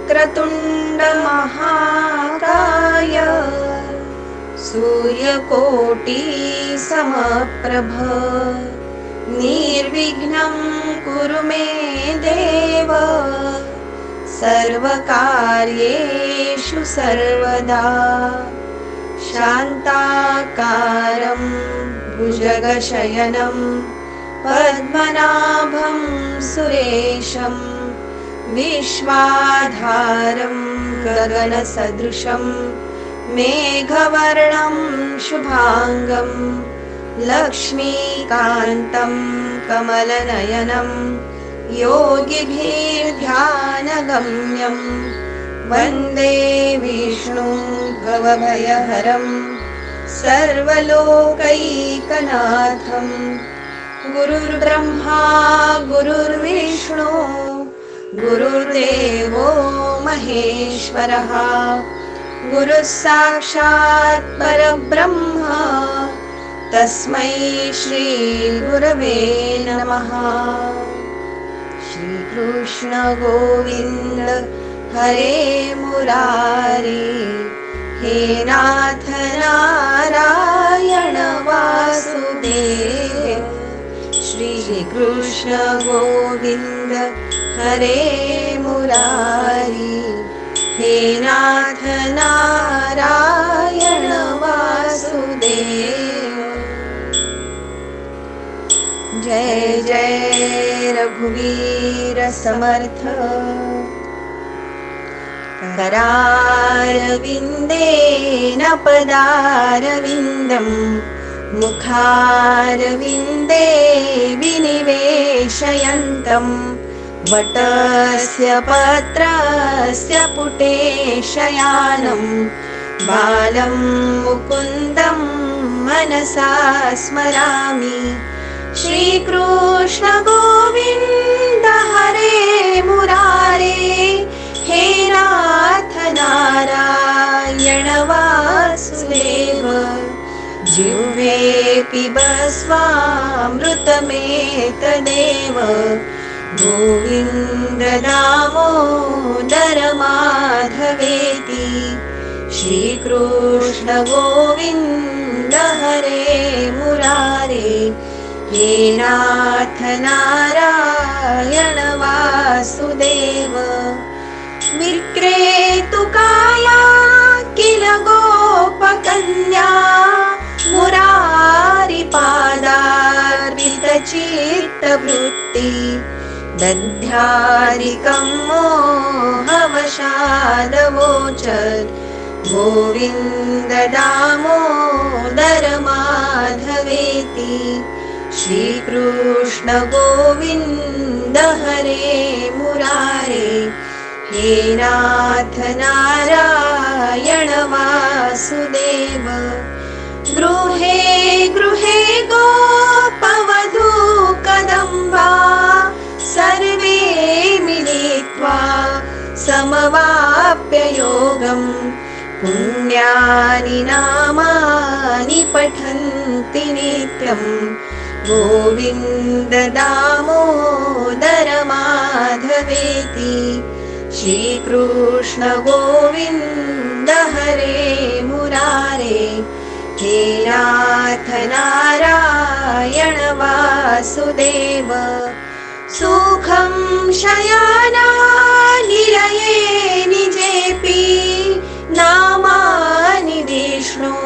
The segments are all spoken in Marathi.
वक्रतुण्ड महाकाय सूर्यकोटि समप्रभ निर्विघ्नं कुरु मे देव सर्वकार्येषु सर्वदा शान्ताकारं भुजगशयनं पद्मनाभं सुरेशं विश्वाधारं गगनसदृशं मेघवर्णं शुभांगं लक्ष्मीकान्तं कमलनयनं योगिभिर्ध्यानगम्यं वन्दे विष्णुं भवभयहरं सर्वलोकैकनाथं गुरुर्ब्रह्मा गुरुर्विष्णु गुरुर्देवो महेश्वरः गुरुः साक्षात् परब्रह्म तस्मै श्री गुरवे नमः। श्रीकृष्ण गोविन्द हरे मुरारी हे नाथ नारायण वासुदेव। श्रीकृष्ण गोविन्द हरे मुरारी हे नाथ नारायण वासुदेव। जय जय रघुवीर समर्थ करारविन्देन पदारविन्दं मुखारविन्दे विनिवेशयन्तं वटस्य पत्रस्य पुटे शयानं बालं मुकुन्दं मनसा स्मरामि। श्रीकृष्ण गोविन्द हरे मुरारे हे नाथ नारायण वासुदेव। जिह्वे पिब स्वामृतमेतदेव गोविन्द दामोदर माधवेति। श्रीकृष्ण गोविन्द हरे मुरारे हे नाथ नारायण वासुदेव। विक्रेतुकाया किल गोपकन्या मुरारिपादार्पितचित्तवृत्ति दध्यारिकं मोहवशादवोचत् गोविन्द दामोदर माधवेति। श्रीकृष्ण गोविन्द हरे मुरारे हे नाथ नारायण वासुदेव। गृहे गृहे गोपवधू कदम्बा सर्वे मिलित्वा समवाप्य योगं पुण्यानि नामानि पठन्ति नित्यं गोविन्द दामोदर माधवेति। श्रीकृष्ण गोविन्द हरे मुरारे हे नाथ नारायण वासुदेव। सुखं शयना निलये निजेऽपि नामानि विष्णो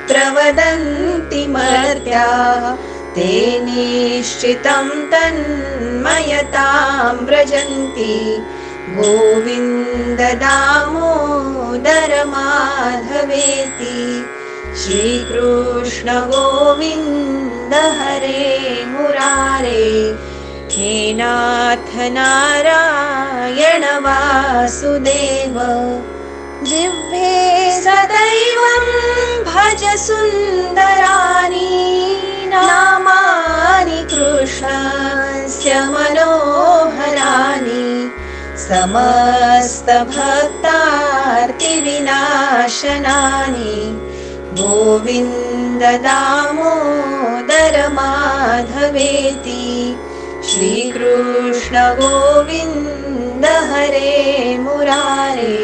प्रवदन्ति मर्त्या ते निश्चितं तन्मयतां व्रजन्ति गोविन्द दामोदर माधवेति। श्रीकृष्ण गोविन्द हरे मुरारे हे नाथ नारायण वासुदेव। जिह्वे सदैवं भज सुन्दराणि नामानि कृष्णस्य मनोहराणि समस्तभक्तार्तिविनाशनानि गोविन्द दामोदर माधवेति। श्रीकृष्ण गोविन्द हरे मुरारे,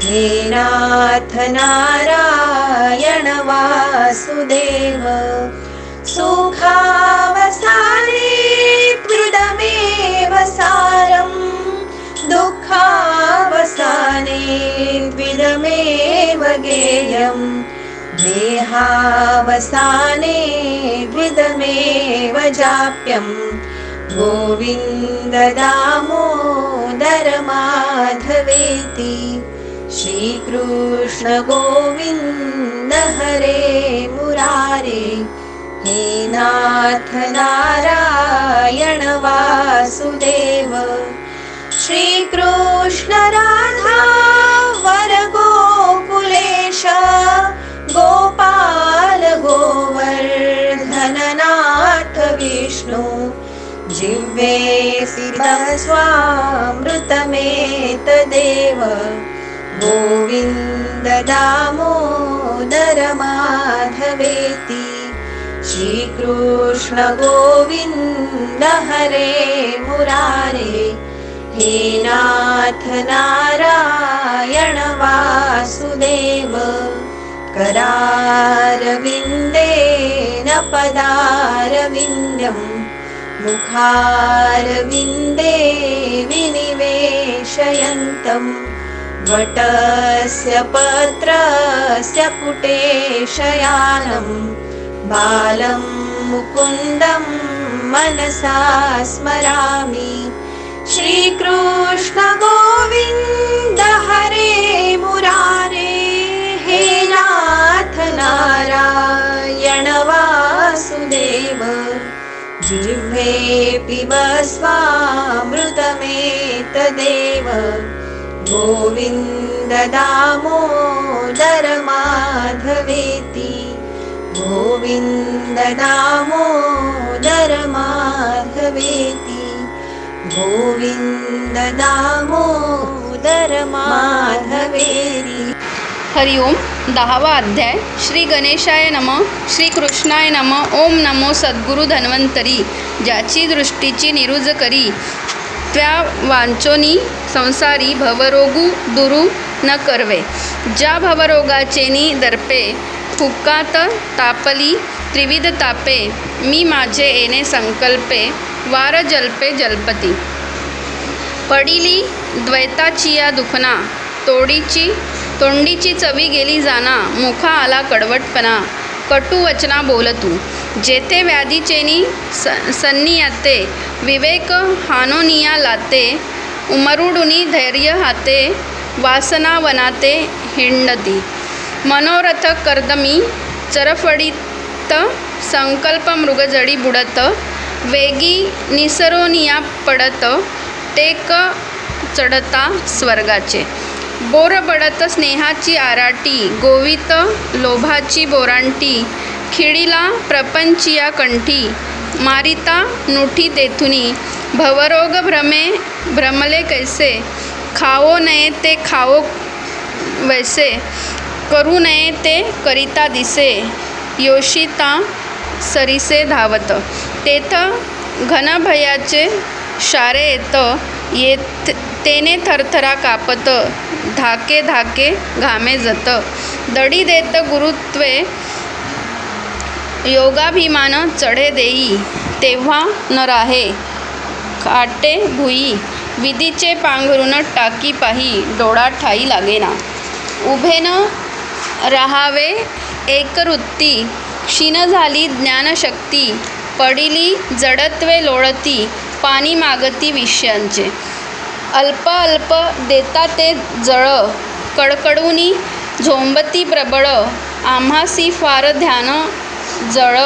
हे नाथ नारायण वासुदेव, सुखावसाने त्विदमेव सारम्, दुःखावसाने त्विदमेव गेयम्, देहावसाने त्विदमेव जाप्यम्, गोविन्द दामोदर माधवेति, श्रीकृष्ण गोविन्द हरे मुरारे, हे नाथ नारायण वासुदेव, श्रीकृष्ण राधा वर गोकुलेश, गोपाल गोवर्धननाथ विष्णु, जिह्वे स्वामृतमेतदेव, गोविन्द दामोदर माधवेति, श्रीकृष्ण गोविन्द हरे मुरारे, हे नाथ नारायण वासुदेव, करारविन्देन पदारविन्दम्, मुखारविन्दे विनिवेशयन्तम्, वटस्य पत्रस्य पुटे शयानं, बालं मुकुन्दं मनसा स्मरामि, श्रीकृष्ण गोविन्द हरे मुरारे, हे नाथ नारायण वासुदेव, जिह्वे पिब स्वामृतमेतदेव, गोविन्द दामोदर माधवेति, गोविन्द दामोदर माधवेति, गोविन्द दामोदर माधवेति. हरिओम. 10वा अध्याय. श्री गणेशाय नमः. श्री कृष्णाय नमः. ओम नमो सद्गुरु धन्वंतरी, ज्याची दृष्टीची निरुज करी, त्या वांचोनी संसारी भवरोगू दुरू न करवे, ज्या भवरोगाचेनी दर्पे फुकात तापली त्रिविध तापे, मी माझे येणे संकल्पे वार जल्पे जल्पती, पडिली द्वैताची या दुखना, तोंडीची चवी गेली जाना, मुखा आला कडवटपणा, कटू वचना बोलतू, जेथे व्याधीचेनी सन्नियाते, विवेक हानोनिया लाते, उमरुडुनी धैर्य हाते, वासना वनाते हिंडती, मनोरथ कर्दमी चरफडीत, संकल्प मृगजडी बुडत, वेगी निसरोनिया पडत, टेक चढता स्वर्गाचे, बोर बडत स्नेहाची आराटी, गोवित लोभाची बोरांटी, खिळीला प्रपंचिया कंठी, मारिता नुठी तेथुनी, भवरोग भ्रमले कैसे, खाओ नये ते खाओ वैसे, करू नये ते करिता दिसे, योषिता सरिसे धावत, तेथ घनभयाचे शारे येत, तेने थरथरा कापत, धाके धाके घामे जत, दडी देत गुरुत्वे योगाभिमान चढे देई, तेव्हा न राहे काटे भुई, विधीचे पांघरून टाकी पाही, डोळा ठाई लागेना, उभे न राहावे एकवृत्ती, क्षीण झाली ज्ञानशक्ती, पडिली जडत्वे लोळती, पाणी मागती विषयांचे, अल्प अल्प देता ते जळ, कडकडूनी झोंबती प्रबळ, आम्हासी फार ध्यान जळ,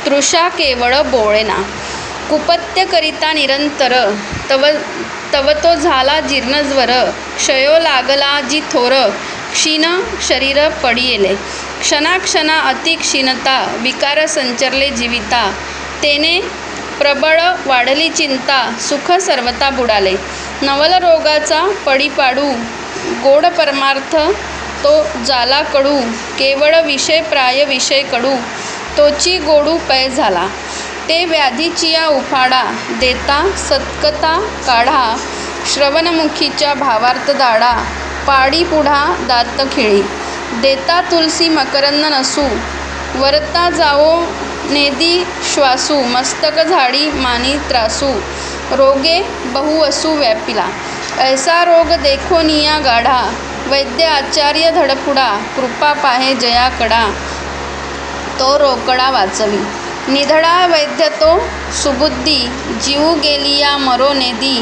तृषा केवळ बोळेना, कुपत्य करिता निरंतर, तव तो झाला जीर्णज्वर, क्षयो लागला जी थोर, क्षीण शरीर पडियेले, क्षणाक्षणा अति क्षीणता, विकार संचरले जीविता, तेने प्रबळ वाढली चिंता, सुख सर्वता बुडाले, नवल रोगाचा पडीपाडू, गोड परमार्थ तो जाला कडू, केवळ विषय प्राय विषय कडू, तोची गोडू पै झाला, ते व्याधीचिया उफाडा देता सत्कता काढा श्रवणमुखीच्या भावार्थ दाडा पाडी पुढा दात खिळी देता तुलसी मकरंद नसू वरता जावो नेदी श्वासू मस्तक झाडी मानी त्रासू रोगे बहु असू व्यापिला ऐसा रोग देखो निया गाढा वैद्य आचार्य धडपुडा कृपा पाहे जयाकडा तो रोकडा वाचवी निधडा वैद्य तो सुबुद्धी जीव गेलिया मरो नेदी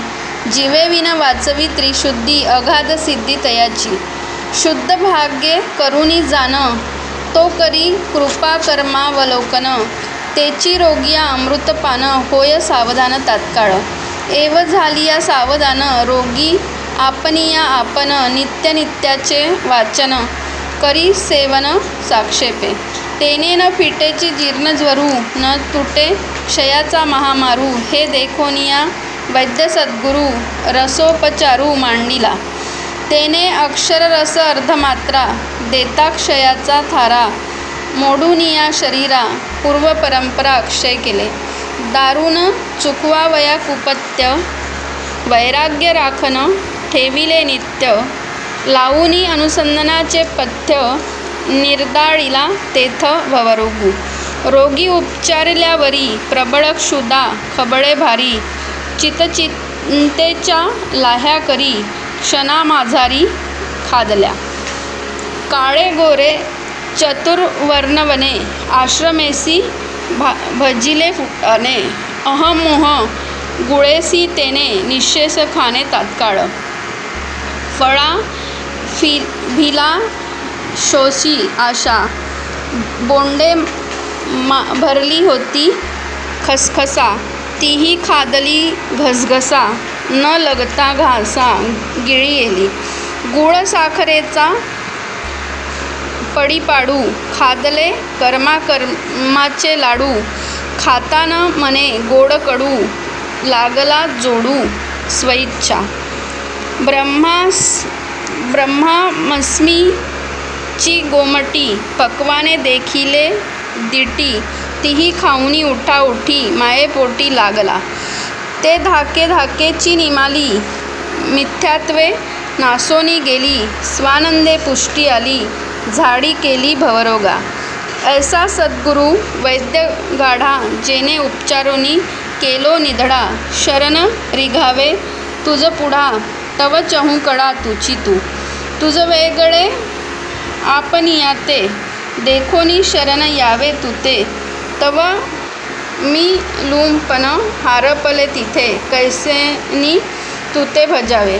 जीवे विन वाचवी त्रिशुद्धी अगाध सिद्धी तयाची शुद्ध भाग्ये करुणी जाण तो करी कृपा कर्मावलोकन तेची रोगिया अमृतपान होय सावधान तात्काळ एव झालिया सावधान रोगी आपनिया आपण नित्य नित्याचे वाचन करी सेवन साक्षेपे तेने न फिटेची जीर्ण ज्वरू न तुटे क्षयाचा महामारू हे देखोनिया वैद्य सद्गुरू रसोपचारू मांडिला तेने अक्षररस अर्धमात्रा देता क्षयाचा थारा मोडूनिया शरीरा पूर्वपरंपरा अक्षय केले दारुण चुकवावया कुपत्य वैराग्य राखण ठेविले नित्य लावूनी अनुसंधानाचे पथ्य निर्दाळीला तेथ भवरोगू रोगी उपचारल्यावरी प्रबळ क्षुधा खबळे भारी चितचिंतेच्या लाह्या करी क्षणा माझारी खादल्या काळे गोरे चतुर्वर्णवने आश्रमेसी भजिले फुटाने अहमोह गुळेसी तेने निशेष खाणे तात्काळ फळा भिला शोषी आशा बोंडे भरली होती खसखसा तीही खादली घसघसा न लगता घासा गिळी येली गुळ साखरेचा पडी पाडू खादले कर्माचे लाडू खाताना मने गोड कडू लागला जोडू स्वइच्छा ब्रह्मास्मीची गोमटी पक्वाने देखिले दिटी तीही खाऊनी उठा उठी मायेपोटी लागला ते धाके धाकेची निमाली मिथ्यात्वे नासोनी गेली स्वानंदे पुष्टी आली झाडी केली भवरोगा ऐसा सद्गुरू वैद्य गाढा जेने उपचारोनी केलो निधडा शरण रिघावे तुझ पुढा तव चहूकडा तुची तुझ वेगळे आपनियाते देखोनी शरण यावे तुते तव मी लुंपन हारपले तिथे कैसेनी तुते भजावे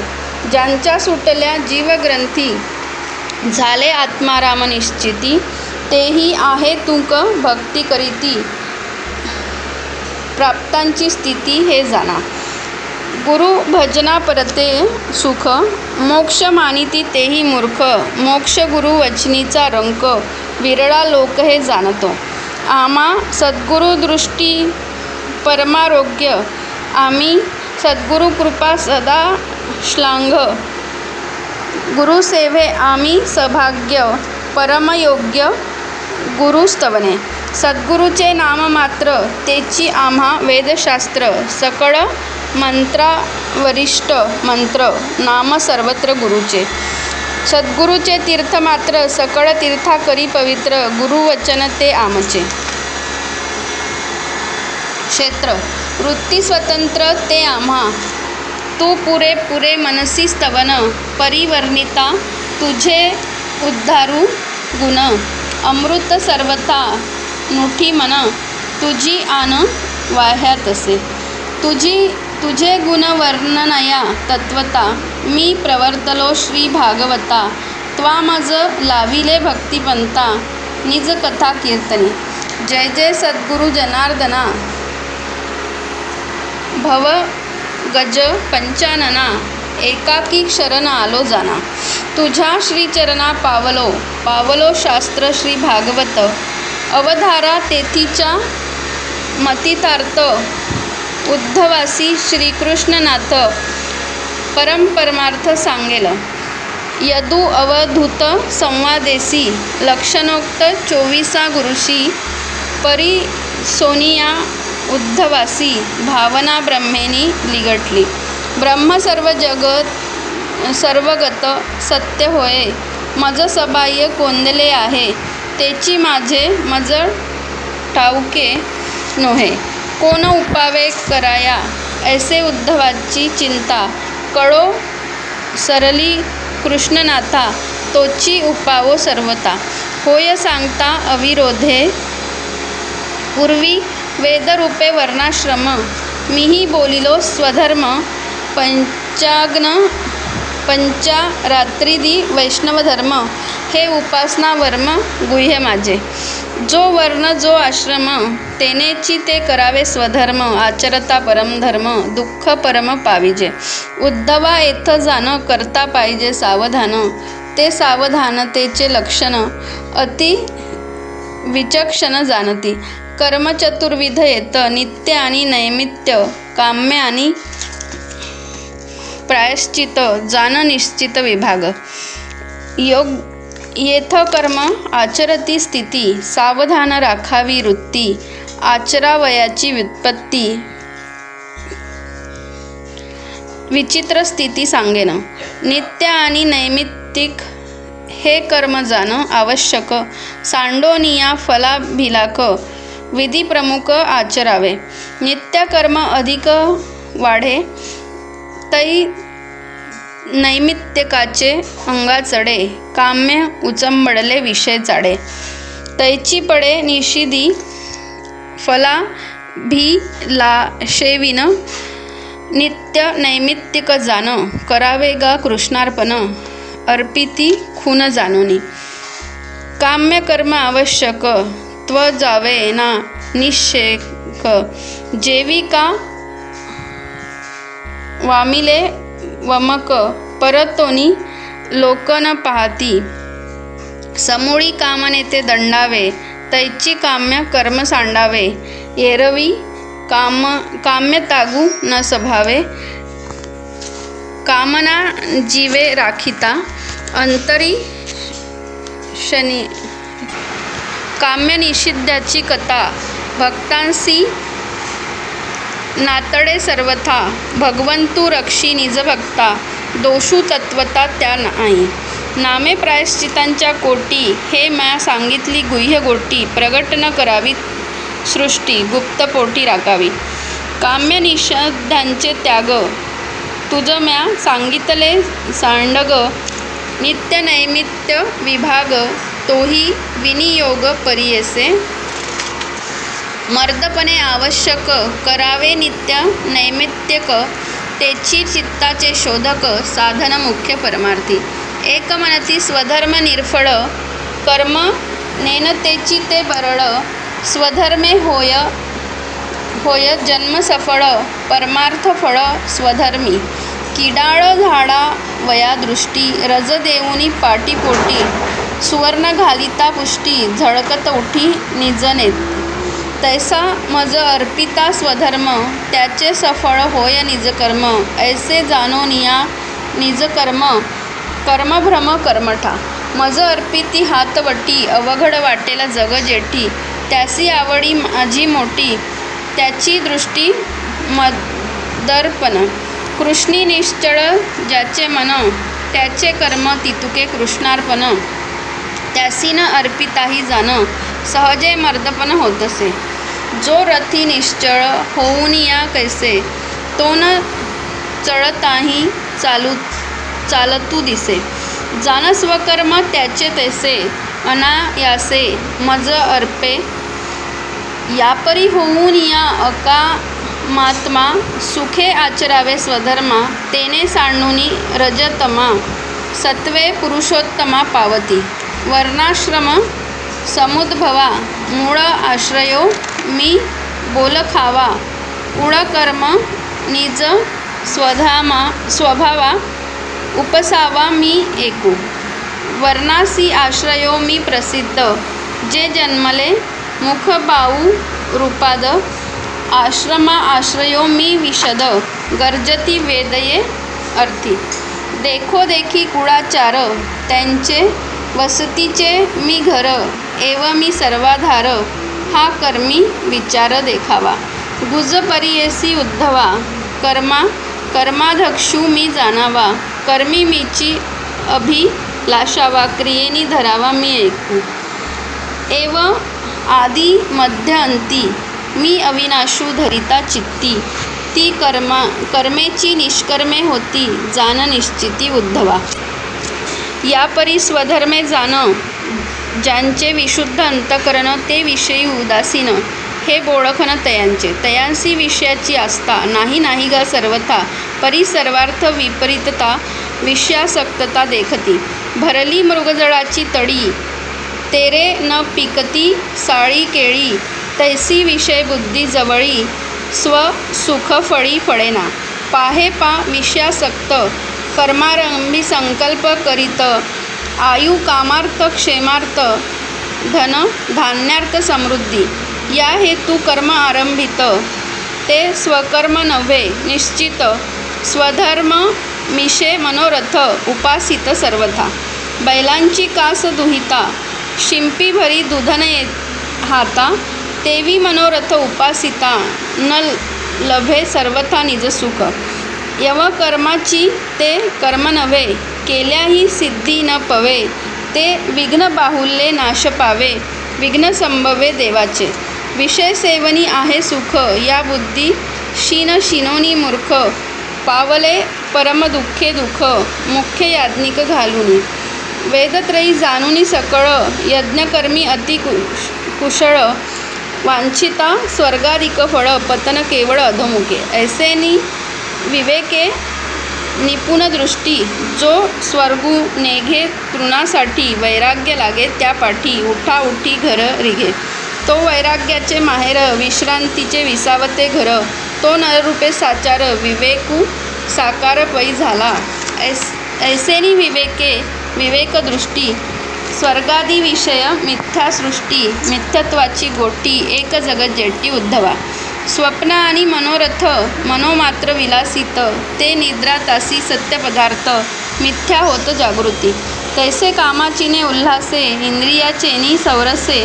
ज्यांच्या सुटल्या जीवग्रंथी झाले आत्माराम निश्चिती तेही आहे तुक भक्ती करीती प्राप्तांची स्थिती हे जाणा गुरु भजना परते सुख मोक्ष मानिती तेही मूर्ख मोक्ष गुरु वचनीचा रंक विरळा लोक हे जाणतो आम्हा सद्गुरु दृष्टी परमारोग्य आम्ही सद्गुरु कृपा सदा श्लाघ गुरुसेवे आम्ही सभाग्य परमयोग्य गुरुस्तवने सद्गुरूचे नाम मात्र तेची आम्हा वेदशास्त्र सकळ मंत्रावरिष्ठ मंत्र नाम सर्वत्र गुरुचे सद्गुरूचे तीर्थ मात्र सकळ तीर्था करी पवित्र गुरुवचन ते आमचे क्षेत्र वृत्ती स्वतंत्र ते आम्हा तू पुरे पुरे मनसी स्तवन परिवर्णिता तुझे उद्धारू गुण अमृत सर्वथा नुठी मन तुझी आन वाह्यात असे तुझे गुण वर्णनया तत्वता मी प्रवर्तलो श्री भागवता त्वा मज लाविले भक्तिपंता निज कथा कीर्तनी जय जय सद्गुरु जनार्दना भव गज पंचानना एकाकी शरण आलो जाना तुझ्या श्रीचरणा पावलो शास्त्र श्री भागवत अवधारा तेथीच्या मतितार्थ उद्धवासी श्रीकृष्णनाथ परमार्थ सांगेल यदु अवधूत संवादेसी लक्षणोक्त 24 गुरुशी परी सोनिया उद्धवासी भावना ब्रह्मेनी लिगटली. ब्रह्म सर्वगत सत्य होय, मज सबाह्य कोंदले आहे, तेची मज ठाऊके नोहे. कोण उपावे कराया, ऐसे उद्धवाची चिंता, कळो सरली कृष्णनाथा, तोची उपावो सर्वता. होय सांगता अविरोधे, पूर्वी वेदरूपे वर्णाश्रम, मीही बोलिलो स्वधर्म, पंचारात्रिदी वैष्णवधर्म, हे उपासना वर्म गुह्य माझे. जो वर्ण जो आश्रम, तेनेची ते करावे स्वधर्म, आचरता परमधर्म, दुःख परम पाविजे. उद्धवा येथ जाण, करता पाहिजे सावधान, ते सावधानतेचे लक्षण, अति विचक्षण जाणती. कर्म चतुर्विध येत, नित्य आणि नैमित्य, काम्य आणि प्रायश्चित, जाण निश्चित विभाग. येथ कर्म आचरती स्थिती, सावधान राखावी वृत्ती, आचरावयाची व्युत्पत्ती, विचित्र स्थिती सांगेन. नित्य आणि नैमित्तिक हे कर्म जाण आवश्यक, सांडोनिया फलाभिलाख, विधी प्रमुख आचरावे. नित्य कर्म अधिक वाढे, तै नैमित्तिकाचे अंगा चढे, काम्य उचंबडले विषय चाडे. तैची पडे निषिधी फलाभिलाषेविन, नित्य नैमित्तिक जाण, करावे गा कृष्णार्पण, अर्पिती खून जाणोनी. काम्य कर्म आवश्यक, त्व जावे ना निषेक, जेवी का वामिले वमक, परतोनी लोक न पाहती. समूळी कामनेते दंडावे, तैची काम्य कर्म सांडावे. एरवी काम्य तागू न स्वभावे, कामना जीवे राखिता, अंतरी शनी. काम्य निषिद्धाची कथा, भक्तांसी नातडे सर्वथा, भगवंतू रक्षी निज भक्ता, दोषू तत्वता त्या नाही. नामे प्रायश्चितांच्या कोटी, हे म्या सांगितली गुह्य गोटी, प्रगट न करावी सृष्टी, गुप्त पोटी राखावी. काम्य निषिद्धांचे त्याग, तुझ म्या सांगितले सांडग, नित्य नैमित्य विभाग, तोही विनियोग परियेसे. मर्दपणे आवश्यक, करावे नित्य नैमित्तिक, तेची चित्ताचे शोधक, साधन मुख्य परमार्थी. एकमनती स्वधर्म निर्फळ, कर्म नेनतेची ते बरळ, स्वधर्मे होय जन्म सफळ, परमार्थ फळ स्वधर्मी. किडाळ झाडा वया दृष्टी, रज देऊनी पाटीपोटी, सुवर्ण घालिता पुष्टी, झळकत उठी निजनेत. तैसा मज अर्पिता स्वधर्म, त्याचे सफळ होय निजकर्म, ऐसे जाणोनिया निजकर्म, कर्मभ्रम कर्मठा. मज अर्पिती हातवटी, अवघड वाटेला जग जेठी, त्यासी आवडी माझी मोठी, त्याची दृष्टी मदर्पण. कृष्णी निश्चळ ज्याचे मन, त्याचे कर्म तितुके कृष्णार्पण, त्यासी न अर्पिताही जाण, सहजे मर्दपण होतसे. जो रथी निश्चळ होऊनिया कैसे, तो न चळताही चालतू दिसे. जाण स्वकर्म त्याचे तैसे, अनायासे मज अर्पे. यापरी होऊनिया अकामात्मा, सुखे आचरावे स्वधर्मा, तेने सांडूनी रजतमा, सत्वे पुरुषोत्तमा पावती. वर्णाश्रम समुद्भवा, मूळ आश्रयो मी बोलखावा, उळकर्म निज स्वभावा, उपसावा मी एकू. वर्णासी आश्रयो मी प्रसिद्ध, जे जन्मले मुख बाऊ रूपाद, आश्रमा आश्रयो मी विशद, गर्जती वेदये अर्थी. देखो देखी कुळाचार, त्यांचे वसतीचे मी घर, एव मी सर्वाधार, हा कर्मी विचार देखावा. गुज परियेसी उद्धवा कर्माधक्षू मी जाणावा कर्मी मीची अभिलाषावा क्रियेनी धरावा मी ऐकू एव आदि मध्य अंती मी अविनाशू धरिता चित्ती ती कर्मेची निष्कर्मे होती जाण निश्चिती उद्धवा या परी स्वधर्मे जाण ज्यांचे विशुद्ध अंतकरण ते विषयी उदासीन हे बोळखन तयांचे तयांसी विषयाची आस्था नाही गा सर्वथा परी सर्वार्थ विपरीतता विषयासक्तता देखती भरली मृगजळाची तडी तेरे न पिकती साळी केळी तैसी विषय बुद्धी जवळी स्व सुख फळी फळेना पाहे पा विषयासक्त कर्मारंभी संकल्प करीत आयु कामार्थ क्षेमार्थ धन धान्यार्थ समृद्धी या हेतू कर्म आरंभित ते स्वकर्म नव्हे निश्चित स्वधर्म मिशे मनोरथ उपासित सर्वथा बैलांची कास दुहिता शिंपी भरी दुधन हाता तेवी मनोरथ उपासिता न लभे सर्वथा निजसुख यव कर्माची ते कर्म नव्हे केल्याही सिद्धी न पवे ते विघ्न बाहुल्ये नाश पावे विघ्न संभवे देवाचे विषय सेवनी आहे सुख या बुद्धी शिनोनी मूर्ख पावले परम दुःखे दुःख मुख्य याज्ञिक घालूनी वेदत्रयी जाणूनी सकळ यज्ञकर्मी अति कुशळ वांछिता स्वर्गाधिक फळ पतन केवळ अधोमुखे ऐसेनी विवेके निपुण दृष्टी जो स्वर्गू नेघे तृणासाठी वैराग्य लागे त्या पाठी उठा उठी घर रिघे तो वैराग्याचे माहेर विश्रांतीचे विसावते घर तो नररूपे साचार विवेकू साकार पै झाला ऐसेनी विवेकदृष्टी स्वर्गादी विषय मिथ्यासृष्टी मिथ्यत्वाची गोटी एक जगत जेटी उद्धवा स्वप्न आणि मनोरथ मनोमात्र विलासित ते निद्रातासी सत्य पदार्थ मिथ्या होत जागृती तैसे कामाचीने उल्हासे इंद्रियाचेनी सौरसे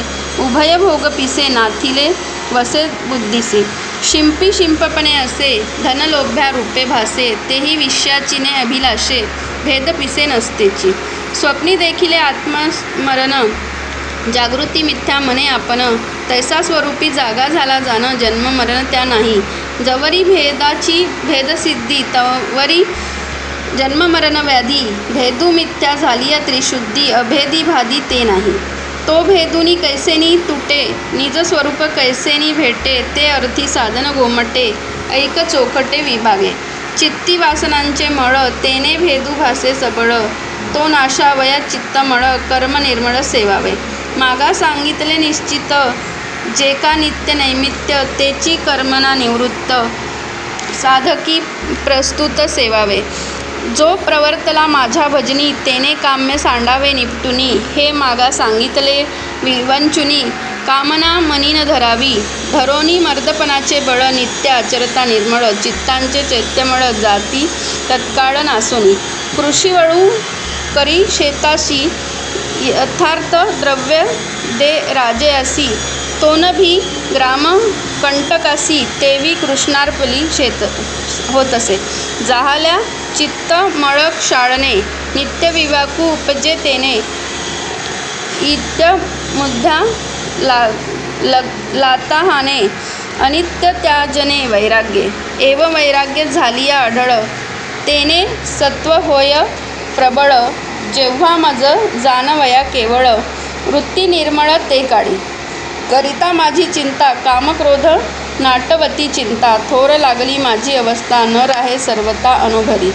उभय भोग पिसे नाथिले वसे बुद्धीसे शिंपी शिंपपणे असे धनलोभ्या रूपे भासे तेही विषयाचीने अभिलाषे भेद पिसे नसतेची स्वप्नी देखिले आत्मस्मरण जागृती मिथ्या मने आपण तैसा स्वरूपी जागा झाला जाणं जन्म मरण त्या नाही जवरी भेदाची भेदसिद्धी तवरी जन्ममरण व्याधी भेदू मिथ्या झाली त्रिशुद्धी अभेदी भादी ते नाही तो भेदुनी कैसेनी तुटे निज स्वरूप कैसेनी भेटे ते अर्थी साधन गोमटे ऐक चोखटे विभागे चित्ती वासनांचे मळ तेने भेदू भासे सबळ तो नाशावया चित्तमळ कर्म निर्मळ सेवावे मागा सांगितले निश्चित जे का नित्य नैमित्य तेची कर्मना निवृत्त साधकी प्रस्तुत सेवावे जो प्रवर्तला माझ्या भजनी तेने काम्य सांडावे निपटुनी हे मागा सांगितले विवंचुनी कामना मनी न धरावी धरोनी मर्दपणाचे बळ नित्य आचरता निर्मळ चित्तांचे चैत्यमळ जाती तत्काळ नासोनी कृषीवळू करी शेताशी यथार्थ द्रव्य दे राजे असी तोन भी ग्राम कंटकासी तेवी कृष्णार्पली शेत होत असे जाहल्या चित्त मळक शाळणे नित्य विवाकू उपजे तेने इत्य मुद्दा लाताहाने अनित्य त्याजने वैराग्ये एव वैराग्य झालिया आढळ तेने सत्व होय प्रबळ जेव्हा मज जानवया केवळ वृत्ती निर्मळ ते काढी करिता माझी चिंता कामक्रोध नाटवती चिंता थोर लागली माझी अवस्था न राहे सर्वता अनुभरी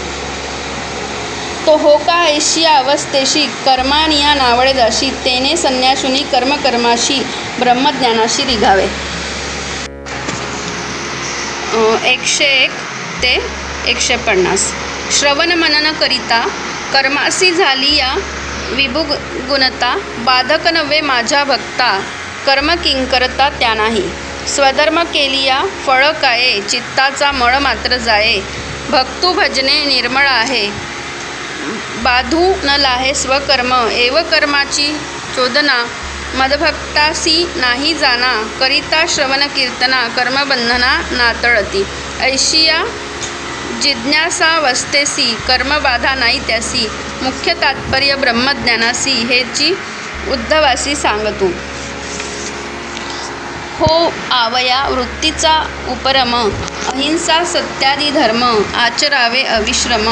तो हो का ऐशिया अवस्थेशी कर्मानिया नावळे जाशी तेने संन्यासुनी कर्मकर्माशी ब्रह्मज्ञानाशी रिघावे 101 ते 150 श्रवण मनन करिता कर्मासी झाली या विभुगुणता बाधक नव्हे माझ्या भक्ता कर्म किंकरता त्या नाही स्वधर्म केलिया फळ काये चित्ताचा मळ मात्र जाये भक्तू भजने निर्मळ आहे बाधू न लाहे स्वकर्म एव कर्माची चोदना मदभक्तासी नाही जाना, करिता श्रवण कीर्तना कर्मबंधना नातळती. ऐशिया जिज्ञासा वस्तेसी, कर्मबाधा नाही त्यासी, मुख्य तात्पर्य ब्रह्मज्ञानासी, हेची उद्धवासी सांगतू. हो आवया वृत्तीचा उपरम, अहिंसा सत्यादी धर्म, आचरावे अविश्रम,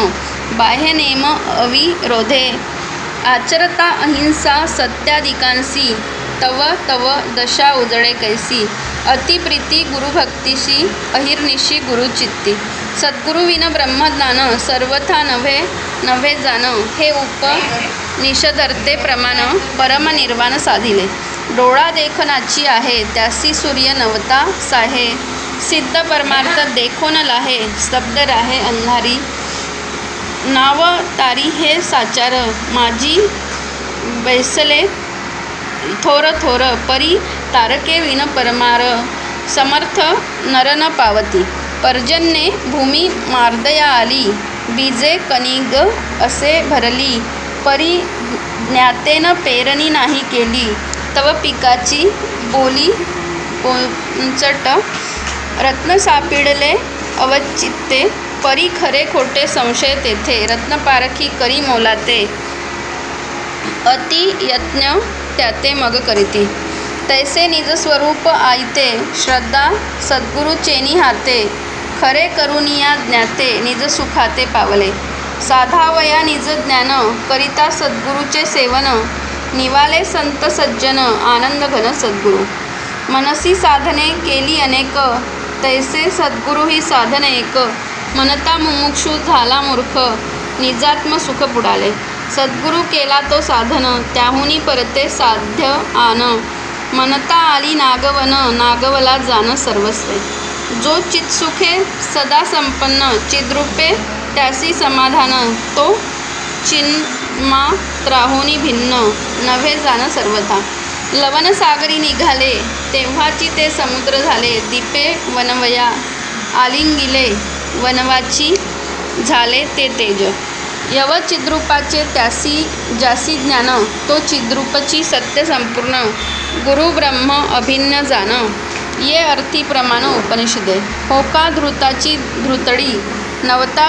बाह्यनेम अविरोधे, आचरता अहिंसा सत्यादिकांसी, तव तव दशा उजळे कैसी, अतिप्रीती गुरुभक्तीशी, अहिर्निशी गुरुचित्ती, सद्गुरुविन ब्रह्मज्ञान, सर्वथा नव्हे नव्हे जाण, हे उपनिषदर्थे प्रमाण, परमनिर्वाण साधिले. डोळा देखनाची आहे, त्यासी सूर्य नवता साहे, सिद्ध परमार्थ देखो न लाहे, स्तब्ध राहे अंधारी, नाव तारी हे साचार, माझी बैसले थोर थोर, परी तारके विन परमार, समर्थ नर न पावती, पर्जन्ये भूमी मार्दया आली, बीजे कणिग असे भरली, परी ज्ञातेन पेरणी नाही केली, तव पिकाची बोली पोंचट, रत्न सापडले अवचित्ते, परी खरे खोटे संशय तेथे, रत्नपारखी करी मोलाते, अति यत्न त्याते मग करीती, तैसे निज स्वरूप आयते, श्रद्धा सद्गुरुचेनी हाते, खरे करुनिया ज्ञाते, निज सुखाते पावले, साधावया निज ज्ञान, करिता सद्गुरुचे सेवन, निवाले संत सज्जन, आनंद घन सद्गुरु, मनसी साधने केली अनेक, तैसे सद्गुरु ही साधन एक, मनता मुमुक्षु झाला मूर्ख, निजात्म सुख बुडाले, सद्गुरु केला तो साधन, त्याहुनी परते साध्य आन, मनता आली नागवन, नागवला जाण सर्वस्वे, जो चित्सुखे सदा संपन्न, चिद्रूपे त्यासी समाधान, तो चिन्मात्राहुनी भिन्न, नव्हे जाण सर्वथा, लवन सागरी निघाले, तेव्हाची ते समुद्र झाले, दीपे वनवया आलिंगिले, वनवाची झाले ते तेज, यव चिद्रूपाचे त्यासी जासी ज्ञान, तो चिद्रूपची सत्य संपूर्ण, गुरु ब्रह्म अभिन्न जाण, ये अर्थी प्रमाण उपनिषदे. होका धृताची धृतडी, नवता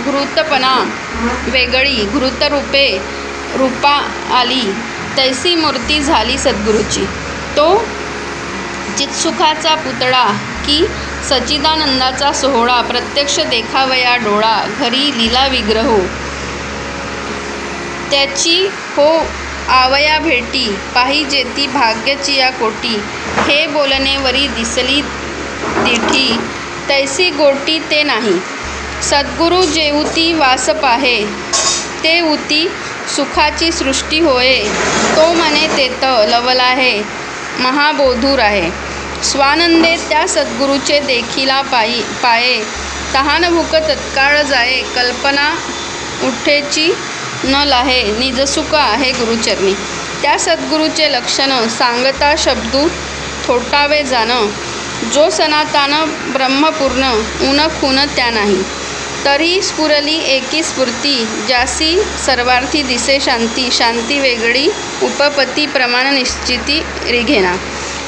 घृतपणा वेगळी, घृतरूपे रूपा आली, तैसी मूर्ती झाली सद्गुरूची, तो चित्सुखाचा पुतळा, की सच्चिदानंदाचा सोहळा, प्रत्यक्ष देखावया डोळा, घरी लीला विग्रहो, त्याची हो आवया भेटी, पाहिजेती भाग्याची या कोटी, हे बोलणे वरी दिसली दिठी, तैसी गोटी ते नाही, सद्गुरु जेऊती वास पाहे, ते उती सुखाची सृष्टी होये, तो म्हणे तेत लवलाहे, महाबोधूर आहे, स्वानंदे त्या सद्गुरूचे देखिला पाये, तहान भूक तत्काळ जाये, कल्पना उठेची न लाहे, निजसुख आहे गुरुचरणी, त्या सद्गुरूचे लक्षण, सांगता शब्दू थोटावे जाण, जो सनातन ब्रह्मपूर्ण, ऊन खून त्या नाही, तरी स्फुरली एकी स्फूर्ती, ज्यासी सर्वार्थी दिसे शांती, शांती वेगळी उपपती प्रमाण निश्चिती रिघेना,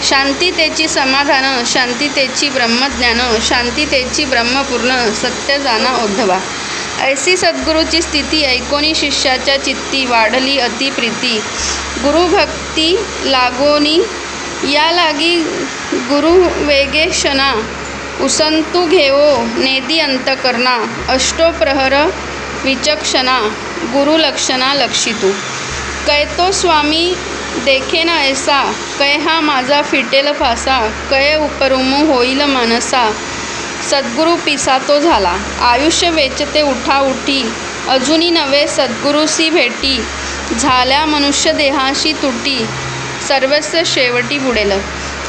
शांती तेची समाधान, शांती तेची ब्रह्मज्ञान, शांती तेची ब्रह्मपूर्ण, सत्य जाणा उद्धवा, ऐसी सद्गुरूची स्थिती ऐकोनी शिष्याच्या चित्ती, वाढली अतिप्रीती, गुरुभक्ती लागोनी या लागी, गुरु वेगे क्षणा, उसंतू घेवो नेदी अंतकरणा, अष्टो प्रहर विचक्षणा, गुरुलक्षणा लक्षितू, कैतो स्वामी देखेन ऐसा, कै हा माझा फिटेल फासा, कै उपरुमू होईल मनसा, सद्गुरु पिसा तो झाला, आयुष्य वेचते उठा उठी, अजूनी नवे सद्गुरूसी भेटी, झाल्या मनुष्य देहाशी तुटी, सर्वस्व शेवटी बुडेल,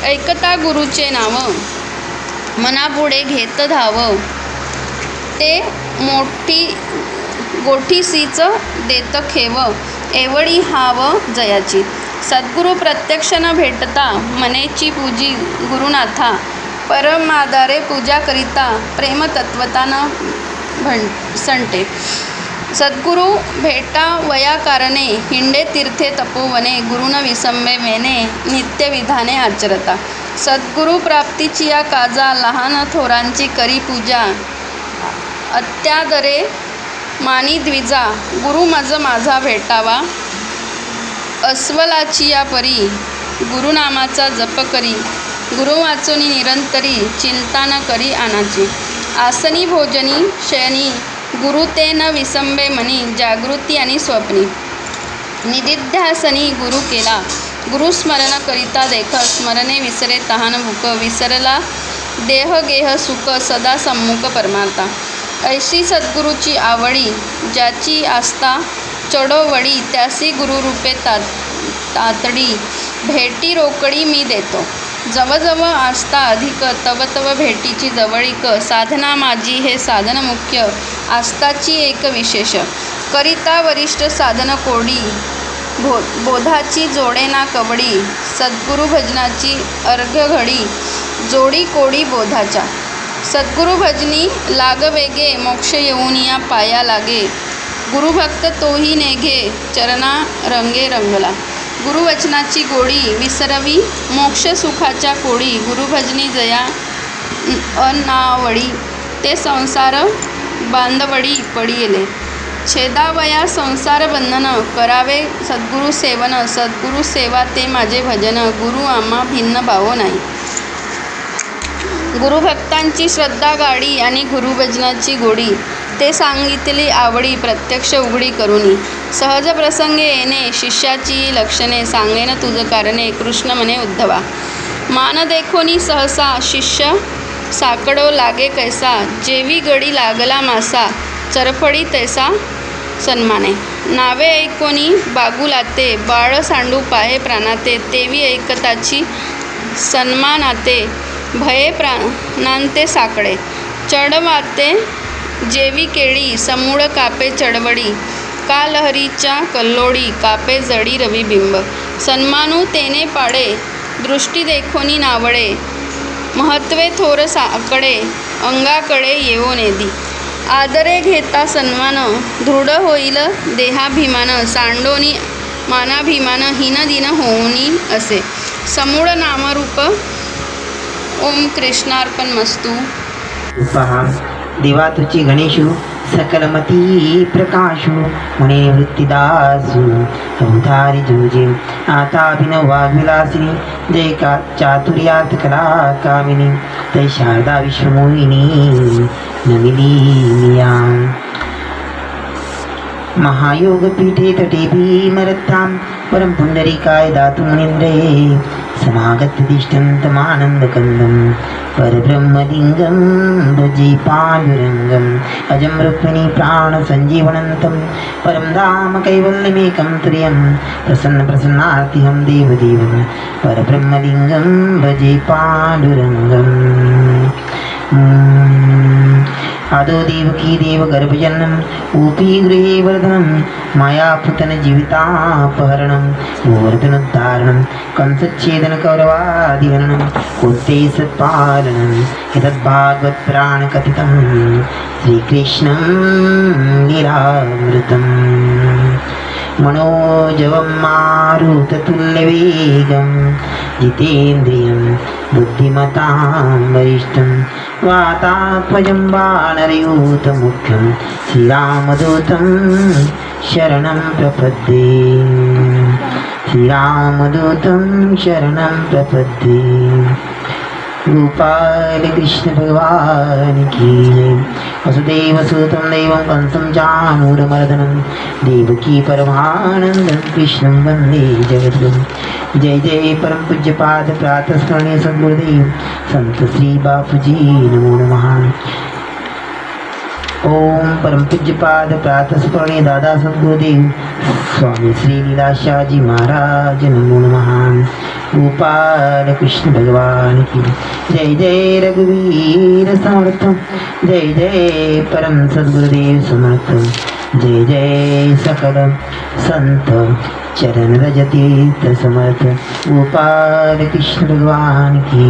ऐकता गुरुचे नाव, मनापुढे घेत धाव, ते मोठी गोठीसीच देत खेव, एवढी हाव जयाची, सद्गुरु प्रत्यक्ष न भेटता, मनेची पूजी गुरुनाथा, परमादारे पूजा करिता, प्रेम तत्वता न संटे, सद्गुरु भेटा वया कारणे हिंडे तीर्थे तपोवने गुरुन विसंबे मेने नित्य विधाने आचरता. सद्गुरु प्राप्तीची या काजा लहान थोरांची करी पूजा अत्यादरे मानी द्विजा गुरु माझा भेटावा अस्वलाची या परी गुरुनामाचा जप करी गुरु वाचोनी निरंतरी चिंता न करी आनाची. आसनी भोजनी शयनी गुरु ते न विसंबे मनी जागृती आणि स्वप्नी. निदिध्यासनी गुरु केला गुरु स्मरण करिता देख स्मरणे विसरे तहान भूक विसरला देह गेह सुख सदा सम्मुख परमार्था. ऐशी सद्गुरूची आवडी ज्याची आस्था चढोवडी त्यासी गुरुरूपे तातडी भेटी रोकडी मी देतो. जवजव आस्था अधिक तव तव भेटीची जवळीक साधना माझी हे साधन मुख्य आस्थाची एक विशेष करिता वरिष्ठ साधन कोडी बोधाची जोडे ना कवडी सद्गुरु भजनाची अर्घ घडी जोडी कोडी बोधाच्या. सद्गुरु भजनी लागवेगे मोक्ष येऊनिया पाया लागे गुरुभक्त तोही नेघे चरणा रंगे रंगला. गुरुवचनाची गोडी विसरवी मोक्ष सुखाच्या कोडी गुरुभजनी जया अनावडी ते संसार बांधवडी पडिले. छेदावया संसार बंधन करावे सद्गुरु सेवन सद्गुरु सेवा ते माझे भजन गुरु आम्हा भिन्न भावो नाही. गुरुभक्तांची श्रद्धा गाडी आणि गुरुभजनाची गोडी ते सांगितली आवडी प्रत्यक्ष उघडी करुनी. सहज प्रसंगे येणे शिष्याची लक्षणे सांगेन तुझ कारणे कृष्ण म्हणे उद्धवा. मान देखोनी सहसा शिष्य साकडो लागे कैसा जेवी गडी लागला मासा चरफडी तैसा सन्माने. नावे ऐकोनी बागू लाते बाळ सांडू पाहे प्राणाते तेवी ऐकताची सन्मानाते भये प्राणांते साकडे चढवाते जेवी केळी समूळ कापे चढवडी का लहरीच्या कल्लोडी कापे जडी रविबिंब. सन्मानू तेने पाडे दृष्टी देखोनी नावडे महत्वे थोर साकडे अंगाकडे येवो नेदी. आदरे घेता सन्मान दृढ होईल देहाभिमान सांडोनी मानाभिमान हीनदिन होऊनी असे. समूळ नामरूप ओम कृष्णार्पणमस्तु. पहा देवा तुझी गणेशू सकलमती प्रकाशू म्हणे वृत्तिदासू अवतारी जोजे आता अभिनव वाग्विलासिनी जय का चातुर्यार्थ कला कामिनी तै शारदा विश्वमोहिनी नमिलीनिया. महायोगपीठे तटे भीमरथां परं पुंडरीकाय दातु मुनीन्द्रे समागत तिष्ठन्तमानन्दकन्दं परब्रह्मलिङ्गं भजे पाण्डुरङ्गम् अजं रुक्मिणी प्राणसञ्जीवनन्तं परं धाम कैवल्यमेकं तुर्यं प्रसन्नार्तिहं देवदेवं परब्रह्मलिङ्गं भजे पाण्डुरङ्गम्. आदो देवकी देव गर्भजननम ऊपी गृहे वर्धनम मायापुतन जीवितापहरणम गोवर्धनोद्धारणम कंसच्छेदन कौरवादिहरणम कोत्ते सत्पालनम एतद्भागवत प्राण कथितं श्रीकृष्णं लीलामृतम्. मनोजवं मारुततुल्यवेगं जितेन्द्रियं बुद्धिमतां वरिष्ठं वातात्मजं वानरयूथमुख्यं श्रीरामदूतं शरणं प्रपद्ये. श्रीरामदूतं शरणं प्रपद्ये. गोपाल कृष्ण भगवान की जय. वसुदेव सुतं देवं कंसं चाणूरमर्दनं देवकी परमानन्दं कृष्णं वन्दे जगद्गुरुं. जय जय परम पूज्यपाद प्रातस्मरणीय सद्गुरुदेव संत श्री बापूजी नमो नमः. ओम परम पूज्यपाद प्रातस्मरणीय दादा सद्गुरुदेव स्वामी श्री लीलाशाजी महाराज नमो नमः. गोपाल कृष्ण भगवान की जय. जय रघुवीर समर्थ जय जय परम सद्गुरुदेव समर्थ जय जय सकल संत चरण रज तीर्थ समर्थ गोपाल कृष्ण भगवान की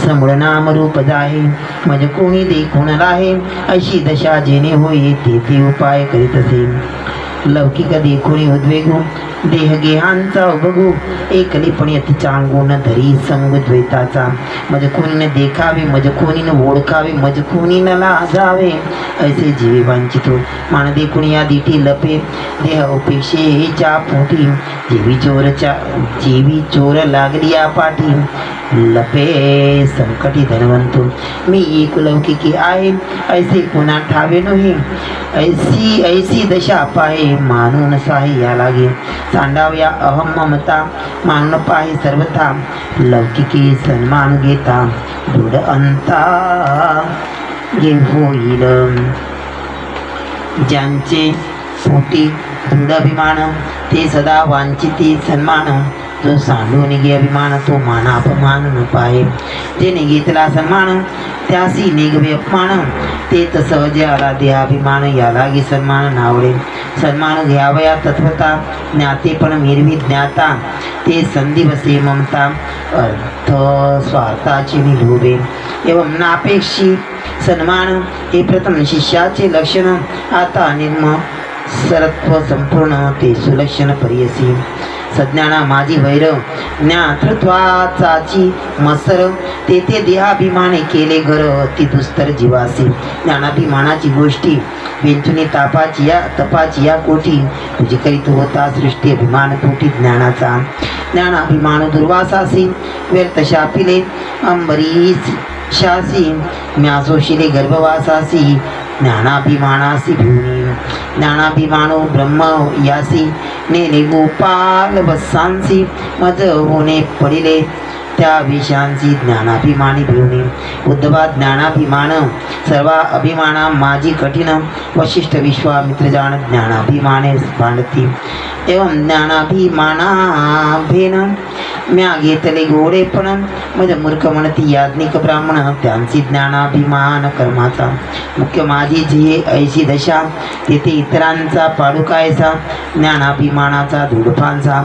समूळ नाम रूप जाहे मज कोणी देखून राहे अशी दशा जेणे होई ते उपाय करीत असे लौकिक देखोनी उद्वेगू देह गेहांचा बघू एकलीपणी अति चांगून धरी संग द्वैताचा मज कोणी न देखावे मज कोणी न ओळखावे मज कोणी न लाजावे ऐसे जीवे वांचितो मान देखून या दिठी लपे देह उपेक्षेच्या पोटी जीवी चोर लागली या पाठी लपे संकटी धनवंतो मी एक लौकिकी आहे ऐसे पुन्हा ठावे नव्हे ऐसी ऐसी दशा पाहे मानून साहे या लागे सांडाव्या अहम ममता मानून पाहे सर्वथा लौकिकी सन्मान घेता दृढ अंता जे होईल ज्यांचे पोटी दृढ अभिमान ते सदा वांचिती सन्मान जो सांडून निघे अभिमान तो माना अपमान न पाहे जेने घेतला सन्मान त्यासी निघवे अपमान ते सहज आला देहाभिमान या लागी सन्मान नावडे सन्मान घ्यावया तत्वता ज्ञाते पण मिरवी ज्ञाता ते संधी बसे ममता अर्थ स्वार्थाची निभोवे एवं नापेक्षी सन्मान हे प्रथम शिष्याचे लक्षण आता निर्म सरत्व संपूर्ण ते सुलक्षण परियसी सज्ञाना माझी वैर ज्ञातृत्वाचाची मसर तेथे देहाभिमाने केले घर अति दुस्तर जीवासी ज्ञानाभिमानाची गोष्टी वेंचुनी तपाची या कोठी तुझी करीत होता सृष्टी अभिमान कोठी ज्ञानाचा ज्ञानाभिमान दुर्वासासी व्यर्थ शापिले अंबरीस शासी म्यासोशिले गर्भवासासी ज्ञानाभिमानासी भूमी ज्ञानाभिमानो ब्रह्म यासी नेले गोपाल बसांसी मज होणे पडिले त्या विषयांची ज्ञानाभिमानी भिवणी उद्धवा ज्ञानाभिमान सर्व अभिमाना माझी कठीण वशिष्ठ विश्वामित्र जाण ज्ञानाभिमाने भांडती एवं ज्ञानाभिमानाभेन म्या घेतले गोडेपण म्हणजे मूर्ख म्हणती याज्ञिक ब्राह्मण त्यांची ज्ञानाभिमान कर्माचा मुख्य माझी जी ऐशी दशा तेथे इतरांचा पाडुकायचा ज्ञानाभिमानाचा धुडफांचा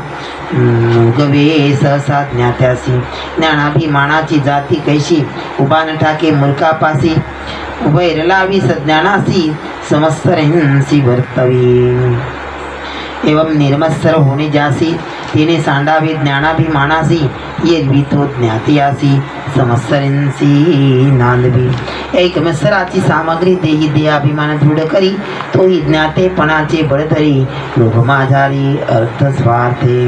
गवे सहसा ज्ञात्यासी ज्ञानाभिमानाची जाती कैशी उभा न ठाके मूर्खापासी वैरलावी सज्ञानासी समस्तरहिंसी वर्तवी एवं निर्मत्सर होणे जासी तिने सांडावे ज्ञानाभिमानासी येरवी तो ज्ञातियासी समत्सरींसी नांदवी एक मत्सराची सामग्री देही देहाभिमान दृढ करी तोही ज्ञातेपणाचे बळधरी लोभ माझारी अर्थ स्वार्थे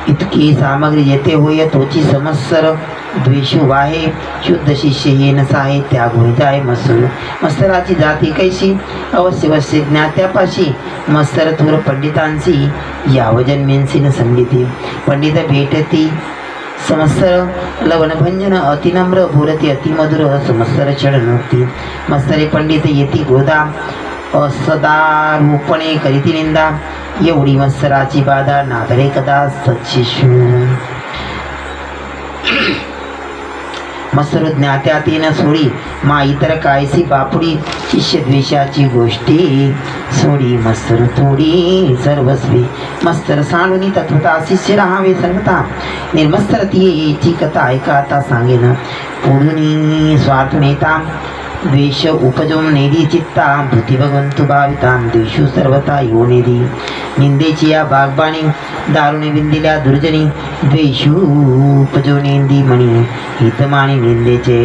इतकी सामग्री येते होय तोची समत्सर द्वेषू वाहे शुद्ध शिष्य हे नसाहे त्याग होई जाय मत्सर मत्सराची जाती कैशी अवश्य ज्ञात्यापाशी मत्सर थोर पंडितांची यावजन्मेंसी न संगीती पंडित भेटती समत्सर लवणभंजन अतिनम्र बोलती अतिमधुर समत्सर चढनोक्ती मत्सरे पंडित येती गोदा असदारूपणे करीती निंदा एवढी मत्सराची बाधा नादरे कदा सत्शिशू मत्सर ज्ञात्यातीन सोडी मा इतर कायसी बापुडी शिष्य द्वेषाची गोष्टी सोडी मत्सर थोडी सर्वस्वी मत्सर सांडूनी तत्वता शिष्य राहावे सर्वता निर्मत्सर ती कथा ऐका आता सांगेन पुढुनी स्वार्थ नेता द्वेष उपजोम नेदी चित्ता भूती भगवंतु भावितां द्वेषू सर्वता यो नेदी निंदेची या बागबाणी दारुणे विंदिल्या दुर्जनी द्वेषू उपजो नेंदी मणी हितमानी निंदेचे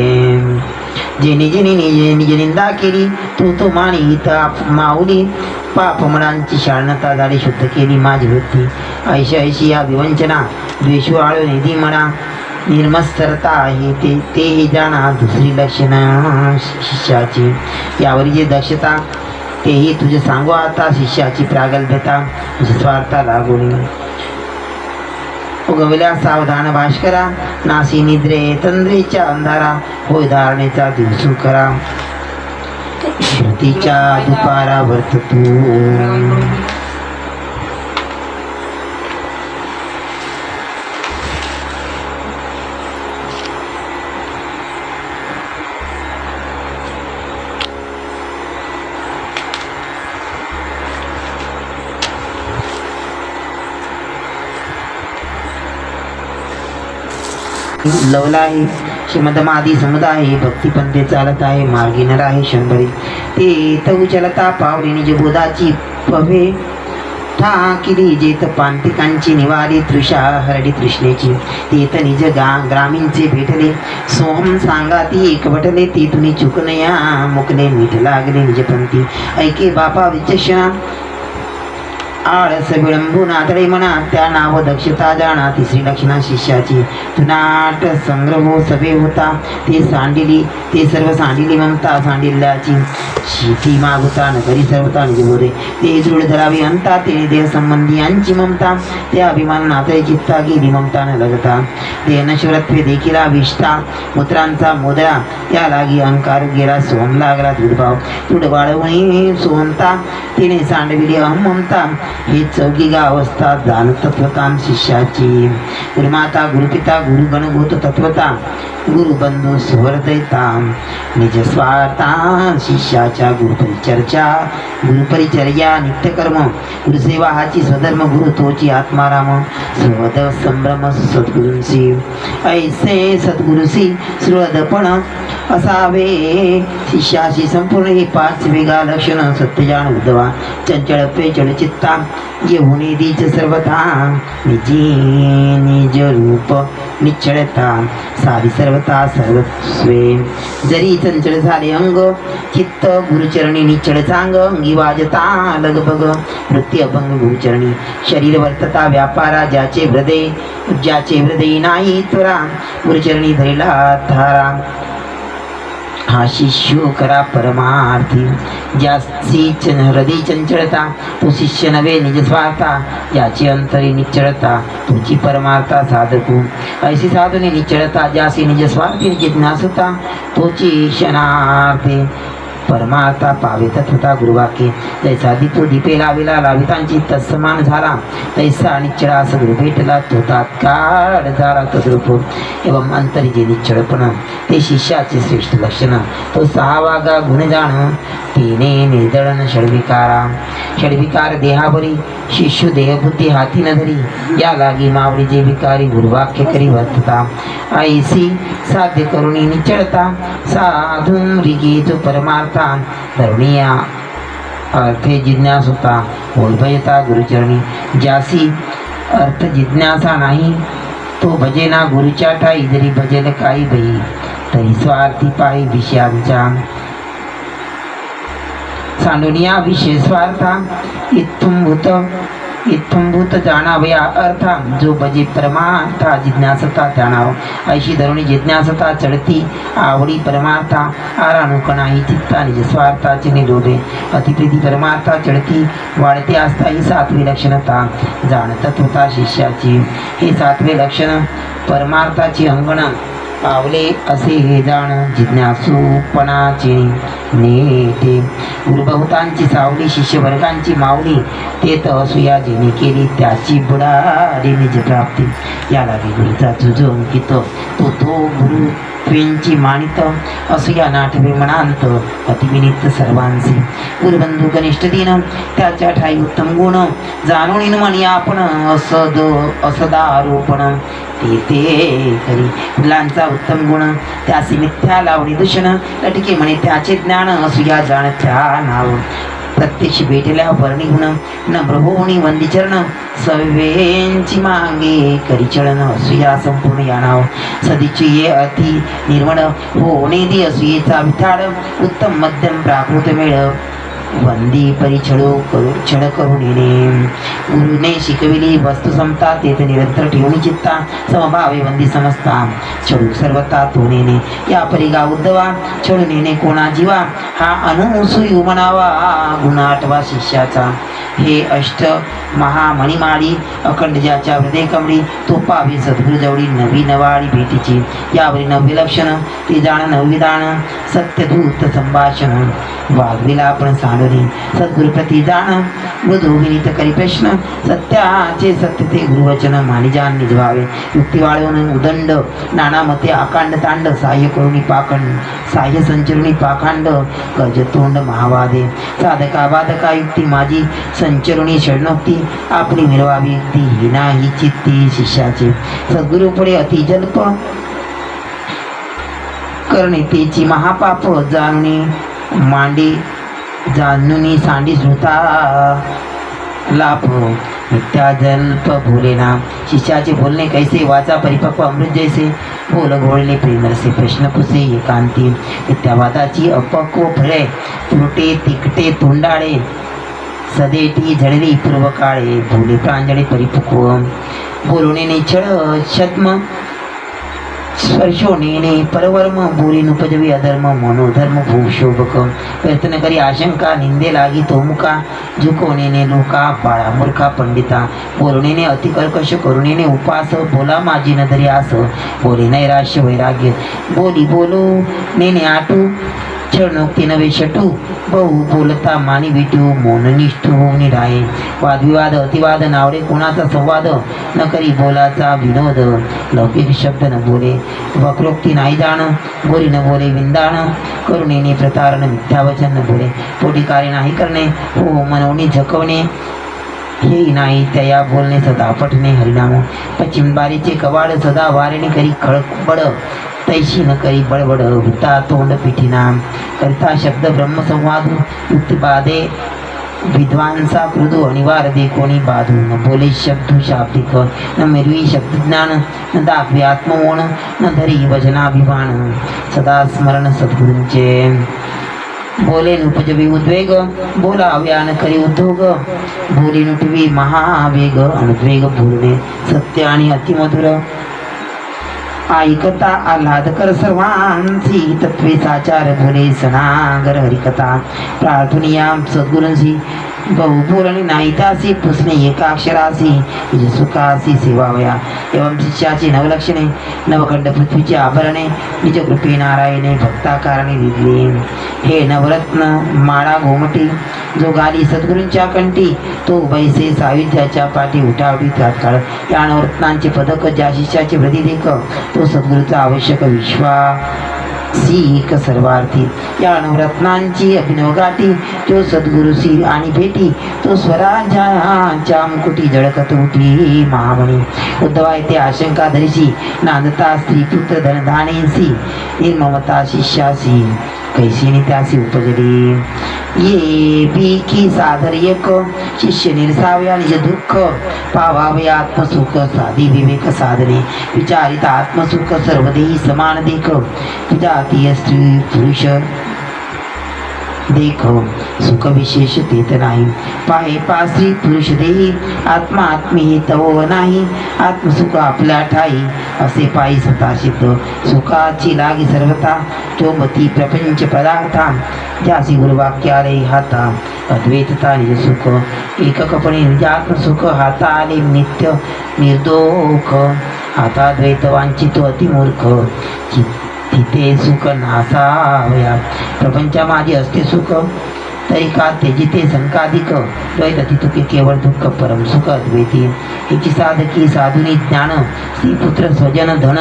जेने जेने निज निंदा केली तो मानी हित माऊली पापमळांची शाळणता झाली शुद्ध केली माझी वृत्ती ऐशी ऐशी या विवंचना द्वेषू आळो निधी म्हणा निर्मत्सरता आहे तेही जाणा दुसरी लक्षणं शिष्याची यावरी जे दक्षता तेही तुझे सांगू आता शिष्याची प्रागल्भ्यता तुझे स्वार्था लागून उगवल्या सावधान भास्करा नासी निद्रे तंद्रेच्या अंधारा होय धारणेचा दिवसू करा श्रुतीच्या दुपारा वर्त तू लवला आहे श्रीमदमादी समुदाय भक्तिपंथे चालत आहे मार्गी नर आहे शंभरी ते तऊ चलता पावले निज बोधाची पवे ठाकिली जेत पांतिकांची निवारी तृषा हरडी तृष्णेची तेत निज ग्रामीणचे भेटले सोहम सांगा ती एकवटले ती तुम्ही चुकनया मुकले मीठ लागले निजपंथी ऐके बापा विचक्षणा आळस विळंबून आदळे म्हणा त्या नाव दक्षता जाणा तिसरी लक्षणा शिष्याची तुनाट संग्रह सभे होता ते सांडिली ते सर्व सांडिली ममता सांडिल्याची शिती मागुता नगरी सर्वता निजबोधे ते दृढ धरावी अंता ते देह संबंधी यांची ममता ते अभिमान नाते चित्ता गेली ममता न लगता ते नश्वरत्वे देखील विष्ठा मूत्रांचा मोदळा त्या लागी अहंकार गेला सोम लागला दृढभाव दृढ बाळवणी सोमता तिने सांडविली अहम ममता हे चौकी अवस्था जाण तत्वता शिष्याची गुरुमाता गुरुपिता गुरुगणभूत तत्वता गुरुबंधू सुहृदयता निज स्वार्था शिष्याच्या गुरुपरिचर्चा गुरुपरिचर्या नित्यकर्म गुरुसेवा हाची स्वधर्म गुरु तोची आत्माराम सुहृद संभ्रम सद्गुरूंसी ऐसे सद्गुरुसी सुहृदपण असावे शिष्याशी संपूर्ण हे पाच वेगा लक्षण सत्यजान उद्धवा चंचल पेचल चित्ता येऊन दीच सर्वथा निजी निज रूप निश्चळता सारी सर्वता सर्वस्वे जरी चंचल झाले अंग चित्त गुरुचरणी निश्चळ चांग अंगी वाजता लगबग वृत्ती अभंग गुरुचरणी शरीर वर्तता व्यापारा ज्याचे हृदय नाही त्वरा गुरुचरणी धरिला थारा हा शिष्यो करा परमार्थी ज्याची हृदय चंचलता तो शिष्य नव्हे निज स्वार्था याची अंतरी निश्चळता तुझी परमार्था साधकू ऐशी साधने निश्चळता ज्यासी निज स्वार्थी जिज्ञासता तोची क्षणार्थे परमार्था पावे तत्वता गुरुवाक्ये जैसा दीपो दीपे लाविला लावितांची तत्समान झाला तैसा निश्चळा सद्गुरु भेटला तो तात्काळ झाला तद्रूप एवं अंतरी जे निश्चळपण ते शिष्याचे श्रेष्ठ लक्षण तो सहावागा गुण जाण तिने निर्दळन षडविकार देहावरी शिष्य देहबुद्धी हाती न धरी या लागी मावळी जे विकारी गुरुवाक्य करी वर्तता ऐसी साध्य करुणी निश्चळता साधून रिगी जो परमार्थ धरणीया अर्थे जिज्ञासुता उद्भयता गुरुचरणी ज्यासी अर्थ जिज्ञासा नाही तो भजेना गुरुच्या ठाई जरी भजेल काही बही तरी स्वार्थी पायी विषयांच्या सांडुनिया विषय स्वार्था इत्थंभूत जाणावया अर्था जो भजे परमार्था जिज्ञासता जाणाव ऐशी धरुणी जिज्ञासता चढती आवडी परमार्था आरानुक नाही चित्ता निज स्वार्थाचे निरोधे अतिप्रीती परमार्था चढती वाढते असता ही सातवी लक्षणता जाणतच होता शिष्याची हे सातवे लक्षण परमार्थाची अंगण पावले असे हे जाण जिज्ञासूपणाचे नेते गुरुबहुतांची सावली शिष्यवर्गांची माऊली ते तर असूया जेणे केली त्याची बुडाडी निज प्राप्ती याला गुरुचा तुझो अंकित तो गुरु त्वेंची मानित असूया नाटवे मनांत अतिविनित सर्वांचे गुरुबंधू कनिष्ठ दिन त्याच्या ठाई उत्तम गुण जाणून म्हणी आपण असदारोपण ते करी मुलांचा उत्तम गुण त्यासी मिथ्या लावणी दूषण लटके म्हणे त्याचे ज्ञान असूया जाण त्या नाव प्रत्यक्ष भेटल्या वर्णी गुण नम्र होणी वंदिचरण सवेंची मागे करिचळण असूया संपूर्ण या नाव सदिची ये अति निर्मळ होणे दी असूयेचा विठाळ उत्तम मध्यम प्राकृत मेळ वंदी छळ करून येणे गुरुने शिकविली वस्तू समता तेथ निरंतर ठेवणी चित्ता समभावे वंदी समजता छळू सर्वता तो नेणे या परिगा उद्धवा छळू नेणे कोणा जीवा हा अनुसूयू म्हणावा गुण आठवा शिष्याचा हे अष्ट महामणिमाळी अखंड ज्याच्या हृदय कमळी तो पावी सद्गुरु जवळी नवी नवाळी भेटीची यावरी नववी लक्षण ती जाण नववी दाण सत्यदूत संभाषण वाघविला आपण सांडोनी सद्गुरु प्रती जाण मृदू विनीत करी प्रश्न सत्याचे सत्य ते गुरुवचन मानिजान निजवावे युक्ती वाळवून उदंड नाना मते आकांड तांड साह्य करुणी पाखंड साह्य संचरुणी पाखांड कर्ज तोंड महावादे साधका बाधका युक्ती माझी संचरुणी षडनोक्ती आपली मिळवावी युक्ती ही नाही चित्ती शिष्याचे सद्गुरु पुढे अति जल्प करणे तेची महापाप जाणुनी मांडी जाणुनी सांडी श्रुता लाभ मिथ्या जल्प भोलेना. शिष्याचे बोलणे कैसे वाचा परिपक्व अमृत जैसे बोल घोळले प्रेमरसे प्रश्न पुसे एकांती. मिथ्यावादाची अपक्व फळे तुरटे तिकटे तोंडाळे सदेटी झडली पूर्व काळे भोले प्रांजळे परिपक्व. बोलणे छळ छद्म स्पर्शोनेने परवर्म बोलीन उपजवी अधर्म मनोधर्म भूशोभक. प्रयत्न करी आशंका निंदे लागी तोमुका झुकवणेने लोका बाळा मूर्खा पंडिता. बोलणेने अतिकर्कश करुणेने उपास बोला माझी नदरी आस. बोले नैराश्य वैराग्य बोली बोलू नेने आटू छळणोक्ती नवे शटू बहु बोलता मानी विटू मौन निष्ठू होऊन राहे. वादविवाद अतिवाद नावडे कोणाचा संवाद न करी बोलाचा विनोद. लौकिक शब्द न बोले वक्रोक्ती नाही जाण बोली न बोले विंदाण. करुणेने प्रतारण मिथ्यावचन न बोले पोटी कार्य नाही करणे हो मनवणी झकवणे हे नाही त्या बोलणे सदा पठणे हरिनाम. पश्चिम बारीचे कवाड सदा वारेने करी खळबड तैशी न करी बडबड हुता तोंड पिठीना. करता शब्द ब्रह्मसंवाद युक्तिबाधे विद्वांसा कृदू अनिवार्य दे कोणी बाधू. न बोले शब्द शाब्दिक न मिरवी शब्दज्ञान न दाखवे आत्मवोण न धरी वचनाभिमान. सदा स्मरण सद्गुरूंचे बोले उपजवी उद्वेग बोला व्यान करी उद्योग. बोली नुटवी महावेग अनुद्वेग बोलणे सत्य आणि अतिमधुर. ऐकता आल्हादकर सर्वांसी तत्वे साचार बोले सनागर हरिकथा. प्रार्थनिया सद्गुरूंसी बहु बोलणे नाही तासी पुसणे एका अक्षरासी तुझे सुखासी सेवावया. एवं शिष्याची नवलक्षणे नवखंड पृथ्वीचे आभरणे निज कृपे नारायणे भक्ताकारणे दिले. हे नवरत्न माळा घोमटी जो गाली सद्गुरूंच्या कंठी तो बैसे सायुध्याच्या पाठी उठावटी तात्काळ. या नवरत्नांचे पदक ज्या शिष्याचे वृद्धी देख तो सद्गुरूचा आवश्यक विश्वासीक सर्वार्थी. या नवरत्नांची अभिनव गाठी तो सद्गुरुसी आणि भेटी तो स्वराज्याच्या मुकुटी झळकत उठी महामणी. उद्धवा येथे आशंका धरिशी नांदता स्त्री पुत्र धनधानेसी निर्ममता शिष्यासी कैसी त्यासी उपजली. ये बीकी सादर एक शिष्य निरसाव्या निज दुःख पावावे आत्मसुख साधी विवेक साधने. विचारिता आत्मसुख सर्वदेही समान देख विजातीय स्त्री पुरुष देख सुख विशेष तेत नाही. पाहे पासी पुरुष देही आत्मा आत्मी हे तव नाही. आत्मसुख आपल्या ठाई असे पायी स्वतः सिद्ध. सुखाची लागी सर्वता चोबती प्रपंच पदार्था ज्यासी गुरुवाक्याले हाता. अद्वैतता निज सुख एककपणे निजात्मसुख हाता आले नित्य निर्दोख. हाता द्वैत वांचितो अतिमूर्ख तिथे सुख नासावया. प्रपंचा माझे असते सुख तरी का तेजिते संकाधिक. द्वैत तितुके केवळ दुःख परम सुख अद्वैती. हिची साधकी साधुनी ज्ञान स्त्री पुत्र स्वजन धन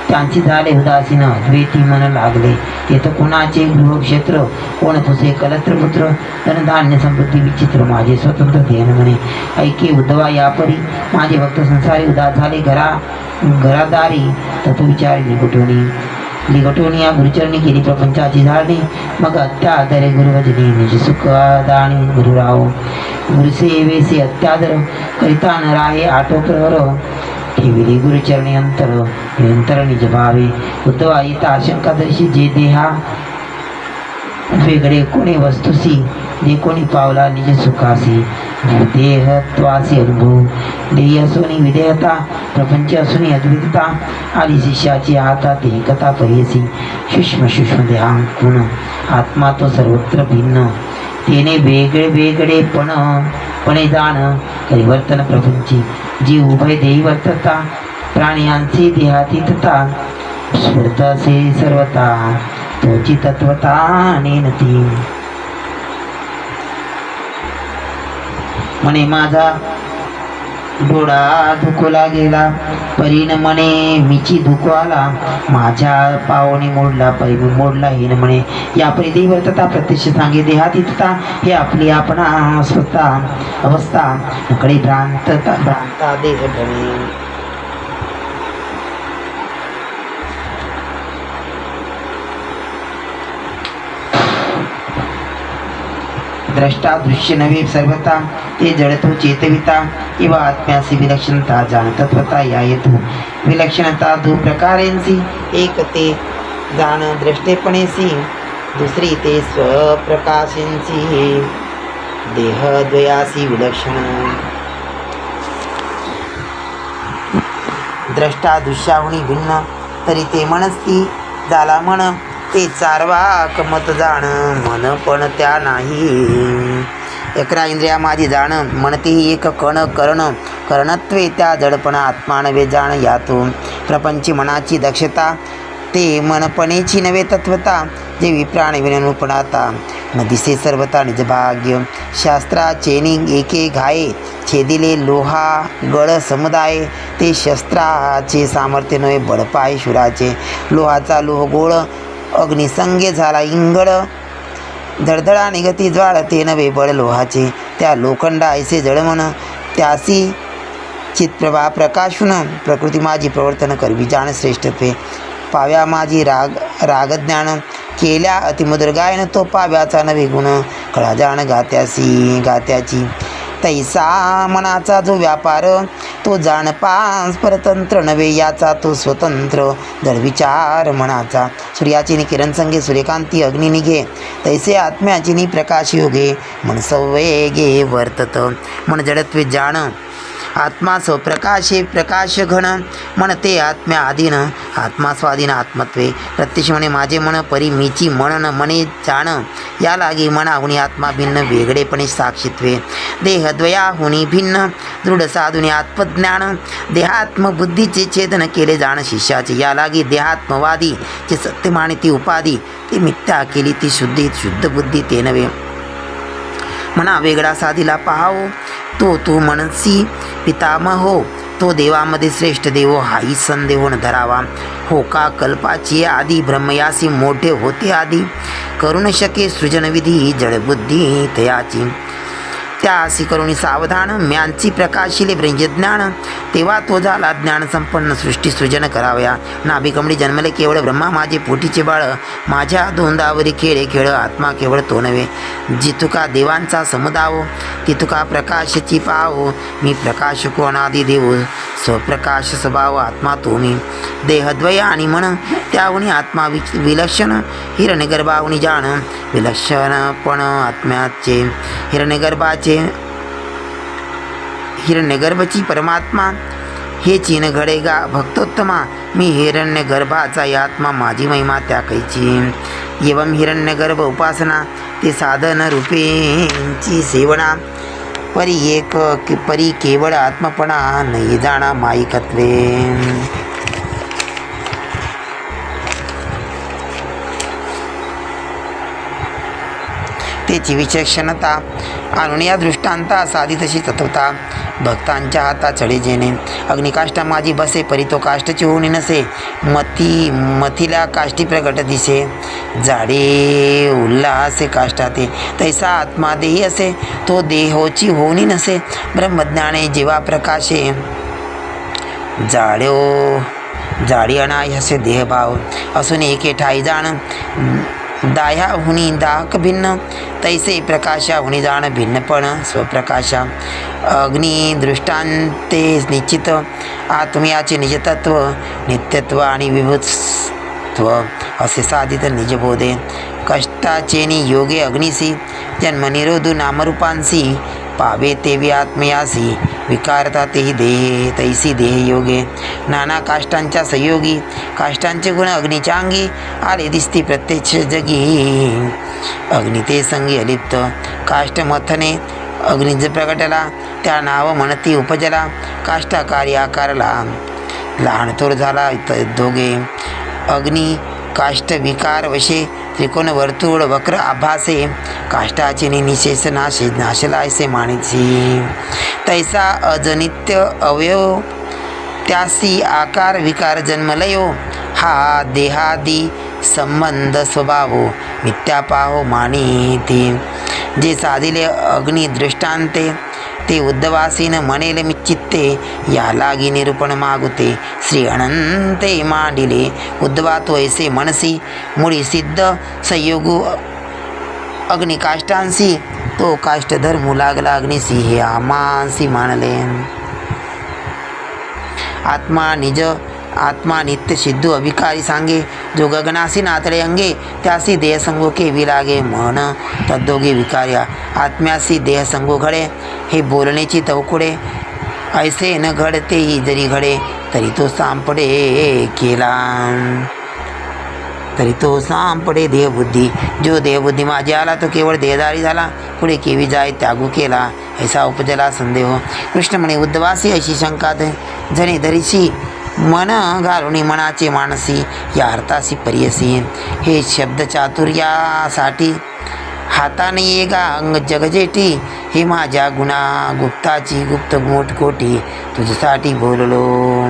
त्यांची झाले उदासीन. अद्वैती मन लागले येथ कोणाचे गृहक्षेत्र कोण तुझे कलत्रपुत्र धनधान्य समृद्धी विचित्र माझे स्वतंत्र ध्येन म्हणे. ऐके उद्धवा यापरी माझे भक्त संसारी उदास झाले घरादारी तत्विचारी लिगटोनी या गुरुचरणी केली प्रपंचाची झाडणी. मग अत्यादरे गुरुवजनी निज सुख दाणी गुरुराव. गुरुसेवेसे अत्यादर करिता न राहे आटो प्रवर ठेविले गुरुचरणी अंतर निरंतर निज भावे. उद्धवा येता आशंका दर्शी जे देहा वेगळे कोणी वस्तुसी जे कोणी पावला निज सुखासी. देहत्वासी अनुभव देह असोनी विधेयता प्रपंच असोनी अद्वितता. आली शिष्याची हातात एकता परियसी. सूक्ष्म देहांकुण आत्मा तो सर्वत्र भिन्न. तेने वेगळे वेगळेपणे जाण परिवर्तन प्रपंची. जी उभय देही वर्तता प्राण्यांचे देहातीतता. स्फुरतासे सर्वता तोची तत्वता नेनती. म्हणे माझा डोळा धुकोला गेला परीन म्हणे मिची धुकवाला. माझ्या पावणे मोडला परी मोडला हे म्हणे. या परी देवर्तता प्रत्यक्ष सांगे देहातीतता. हे आपली आपणा स्वतः अवस्था नकडे भ्रांता देह भ्रमे. द्रष्टा दृश्य नवे सर्वता ते जडतो चेतविता इव आत्म्यासी विलक्षणता जाणतत्वता या येतो विलक्षणता दो प्रकारेंसी एक ते जाण द्रष्टेपणेसी दुसरी ते स्वप्रकाशेंसी देहद्वयासी विलक्षण द्रष्टा दृश्याहुनी भिन्न तरी ते मनस्ती झाला मन ते चारवाक मत जाण मन पण त्या नाही 11 इंद्रिया माझी जाण म्हणतेही एक कण करण करणत्वे त्या जडपण आत्मा नवे जाण यातून प्रपंची मनाची दक्षता ते मनपणेची नवे तत्वता जे विप्राण विननुपणाता न दिसे सर्वता निज भाग्य शास्त्राचेनी एके घाये छेदिले लोहा गळ समुदाय ते शस्त्राचे सामर्थ्य नव्हे बळपाय शुराचे लोहाचा लोह गोळ अग्निसंगे झाला इंगळ धडधडा निगती ज्वाळ ते नवे बळ लोहाचे त्या लोखंडा ऐसे जळमन त्यासी चितप्रभा प्रकाशून प्रकृती माझी प्रवर्तन करवी जाण श्रेष्ठत्वे पाव्या माझी रागज्ञान केल्या अतिमधुर गायन तो पाव्याचा नवे गुण कळा जाण गात्याची तैसा मनाचा जो व्यापार तो जाणपास परतंत्र नवे याचा तो स्वतंत्र दळविचार मनाचा सूर्याची किरण संगे सूर्यकांती अग्नी निघे तैसे आत्म्याची प्रकाश योगे मन संवेगे वर्तत मन जडत्वे जाण आत्मा स्वप्रकाशे प्रकाश घन म्हणते आत्म्या आधीन आत्मा स्वाधीन आत्मत्वे प्रत्यक्ष म्हणे माझे मन परी मीची म्हणन मने जाण या लागी मनाहुनी आत्मा भिन्न वेगळेपणे साक्षीत्वे देहद्वयाहुनी भिन्न दृढ साधुनी आत्मज्ञान देहात्मबुद्धीचे छेदन केले जाण शिष्याचे या लागी देहात्मवादी जे सत्य माने ती उपाधी ती मिथ्या केली ती शुद्ध बुद्धी ते नव्हे मना वेगळा साधीला पाहावो तो मनसी पितामह हो तो देवामध्ये श्रेष्ठ देव हाही संदेह न धरावा हो का कल्पाची आधी ब्रह्मयासी मोठे होते आधी करुण शके सृजनविधी जडबुद्धी तयाची त्यासी करुणी सावधान म्यांची प्रकाशिले ब्रह्मज्ञान तेव्हा तो झाला ज्ञान संपन्न सृष्टी सृजन करावया नाभिकमळी जन्मले केवळ ब्रह्मा माझे पोटीचे बाळ माझ्या धोंदावरी खेळ आत्मा केवळ तो नव्हे जितुका देवांचा समुदाव तितुका प्रकाशची पाव मी प्रकाशको अनादि देव स्वप्रकाश स्वभाव आत्मा तो मी देहद्वय आणि मन त्याहुनी आत्मा विलक्षण हिरण्यगर्भाहुनी जाण विलक्षणपण आत्म्याचे हिरण्यगर्भची परमात्मा हे चीन घडेगा भक्तोत्तमा मी हिरण्यगर्भाचा आत्मा माझी महिमा त्या कैची एवं हिरण्यगर्भ उपासना ते साधन रूपेंची सेवना परी केवळ आत्मपणा नाही जाणा माईकत्वे त्याची विचक्षणता आणून या दृष्टांता साधितशी तत्वता भक्तांच्या हाता चढे जेणे अग्निकाष्ठा माझी बसे परी तो काष्ठची होणी नसे मथीला काष्टी प्रगट दिसे जाडे उल्हासे काष्ठाते तैसा आत्मा देही असे तो देहोची होणी नसे ब्रह्मज्ञाने जीवा प्रकाशे जाडी अनाय असे देहभाव असून एके ठाई जाण दाह्या हुनी दाहक भिन्न तैसे प्रकाशा हुनी जाण भिन्नपण स्वप्रकाशा अग्नी दृष्टांते निश्चित आत्म्याचे निजतत्व नित्यत्व आणि विभुत्व असे साधित निजबोधे कष्टाचेनी योगे अग्निसी जन्मनिरोधू नामरूपांसी पावे तेवी आत्मयासी विकारता तेही देह तैसी देह योगे नाना काष्टांच्या संयोगी काष्टांचे गुण अग्नीच्या अंगी आले दिसती प्रत्यक्ष जगी अग्नी ते संगी अलिप्त काष्ट मथने अग्निज प्रगटला त्या नाव म्हणती उपजला काष्टाकारी आकारला लहान थोर झाला दोघे अग्नी काष्ट विकार वशे त्रिकोण वर्तुळ वक्र आभासे काष्टाचे निशेष नाशलायसे माणिसी तैसा अजनित्य अवयव त्यासी आकार विकार जन्मलयो हा देहादी संबंध स्वभावो मिथ्या पाहो मानिती जे साधिले अग्नि दृष्टांते ते उद्धवासीन म्हणेल मिचित्ते या लागी निरूपण मागुते श्री अनंते मांडिले उद्धवा तो ऐसे मनसी मुळी सिद्ध संयोगू अग्निकाष्टांसी तो काष्ट धर्मू लागला अग्निसी हे आमासी मानले. आत्मा नित्य सिद्धू अभिकारी सांगे, जो गगनासी नातळे अंगे त्यासी देह संगो केवी लागे. मन तद्दोगे विकार्या आत्म्यासी देह संगो घडे, हे बोलण्याची तवकुडे ऐसे न घडतेही जरी घडे, तरी तो सांपडे देहबुद्धी. जो देहबुद्धी माझे आला तो केवळ देहधारी झाला, पुढे केवी जाय त्यागू केला, ऐसा उपजला संदेह. कृष्ण म्हणे, उद्धवासी अशी शंका जणे धरीशी, मन घालुनी मनाचे मानसी, या अर्थासी परियसी. हे शब्द चातुर्यासाठी हाताने ये गा अंग जगजेटी, हे माझ्या गुणा गुप्ताची गुप्त मोठ कोटी, तुझ्यासाठी बोललो.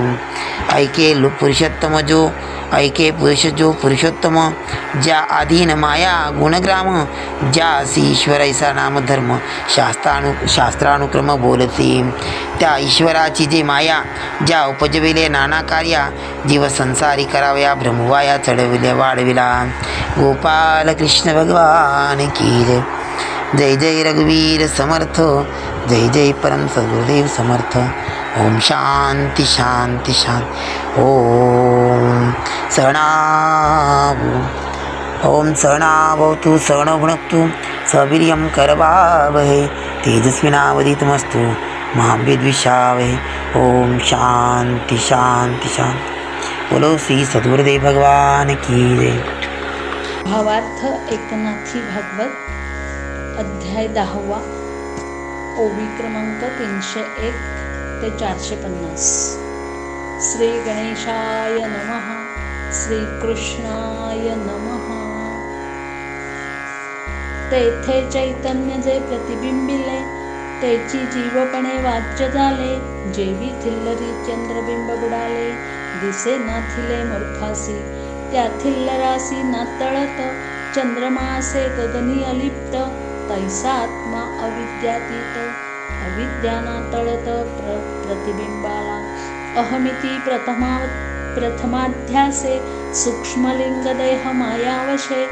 ऐके पुरुषोत्तम पुरुषोत्तम, ज्या अधीन माया गुणग्राम, ज्यासी ईश्वर ऐसा नामधर्म, शास्त्रानुक्रम बोलते. त्या ईश्वराची जे माया, ज्या उपजविले नाना कार्या, जीव संसारी करावया भ्रमवाया चढविले वाढविला. गोपाल कृष्ण भगवान की जय. जय जय रघुवीर समर्थ, जय जय परम सद्गुरुदेव समर्थ. ओम शांती शांती शांती. ओम सहनावतु सहनौ भुनक्तु सवीर्यं करवावहै, तेजस्विनावधीतमस्तु मा विद्विषावहै. ओम शांती शांती शांती. बोलो श्री सद्गुरुदेव भगवान की जय. भावार्थ एकनाथी भागवत अध्याय 10, ओवी क्रमांक 301 ते 450. श्री गणेशाय नमः. श्री कृष्णाय नमः. तेथे चैतन्य जे प्रतिबिंबिले, तेची जीवपणे वाच्य झाले. जेवी थिल्लरी चंद्रबिंब बुडाले, दिसे नाथिले मूर्खासी. त्या थिल्लरासी नातळत, चंद्रमासे गगनी अलिप्त. तैसा आत्मा अविद्यातीत, अविद्या नातळत प्रतिबिंबाला. अहमिती प्रथमाध्यासे, सूक्ष्मलिंग देह मायावशे.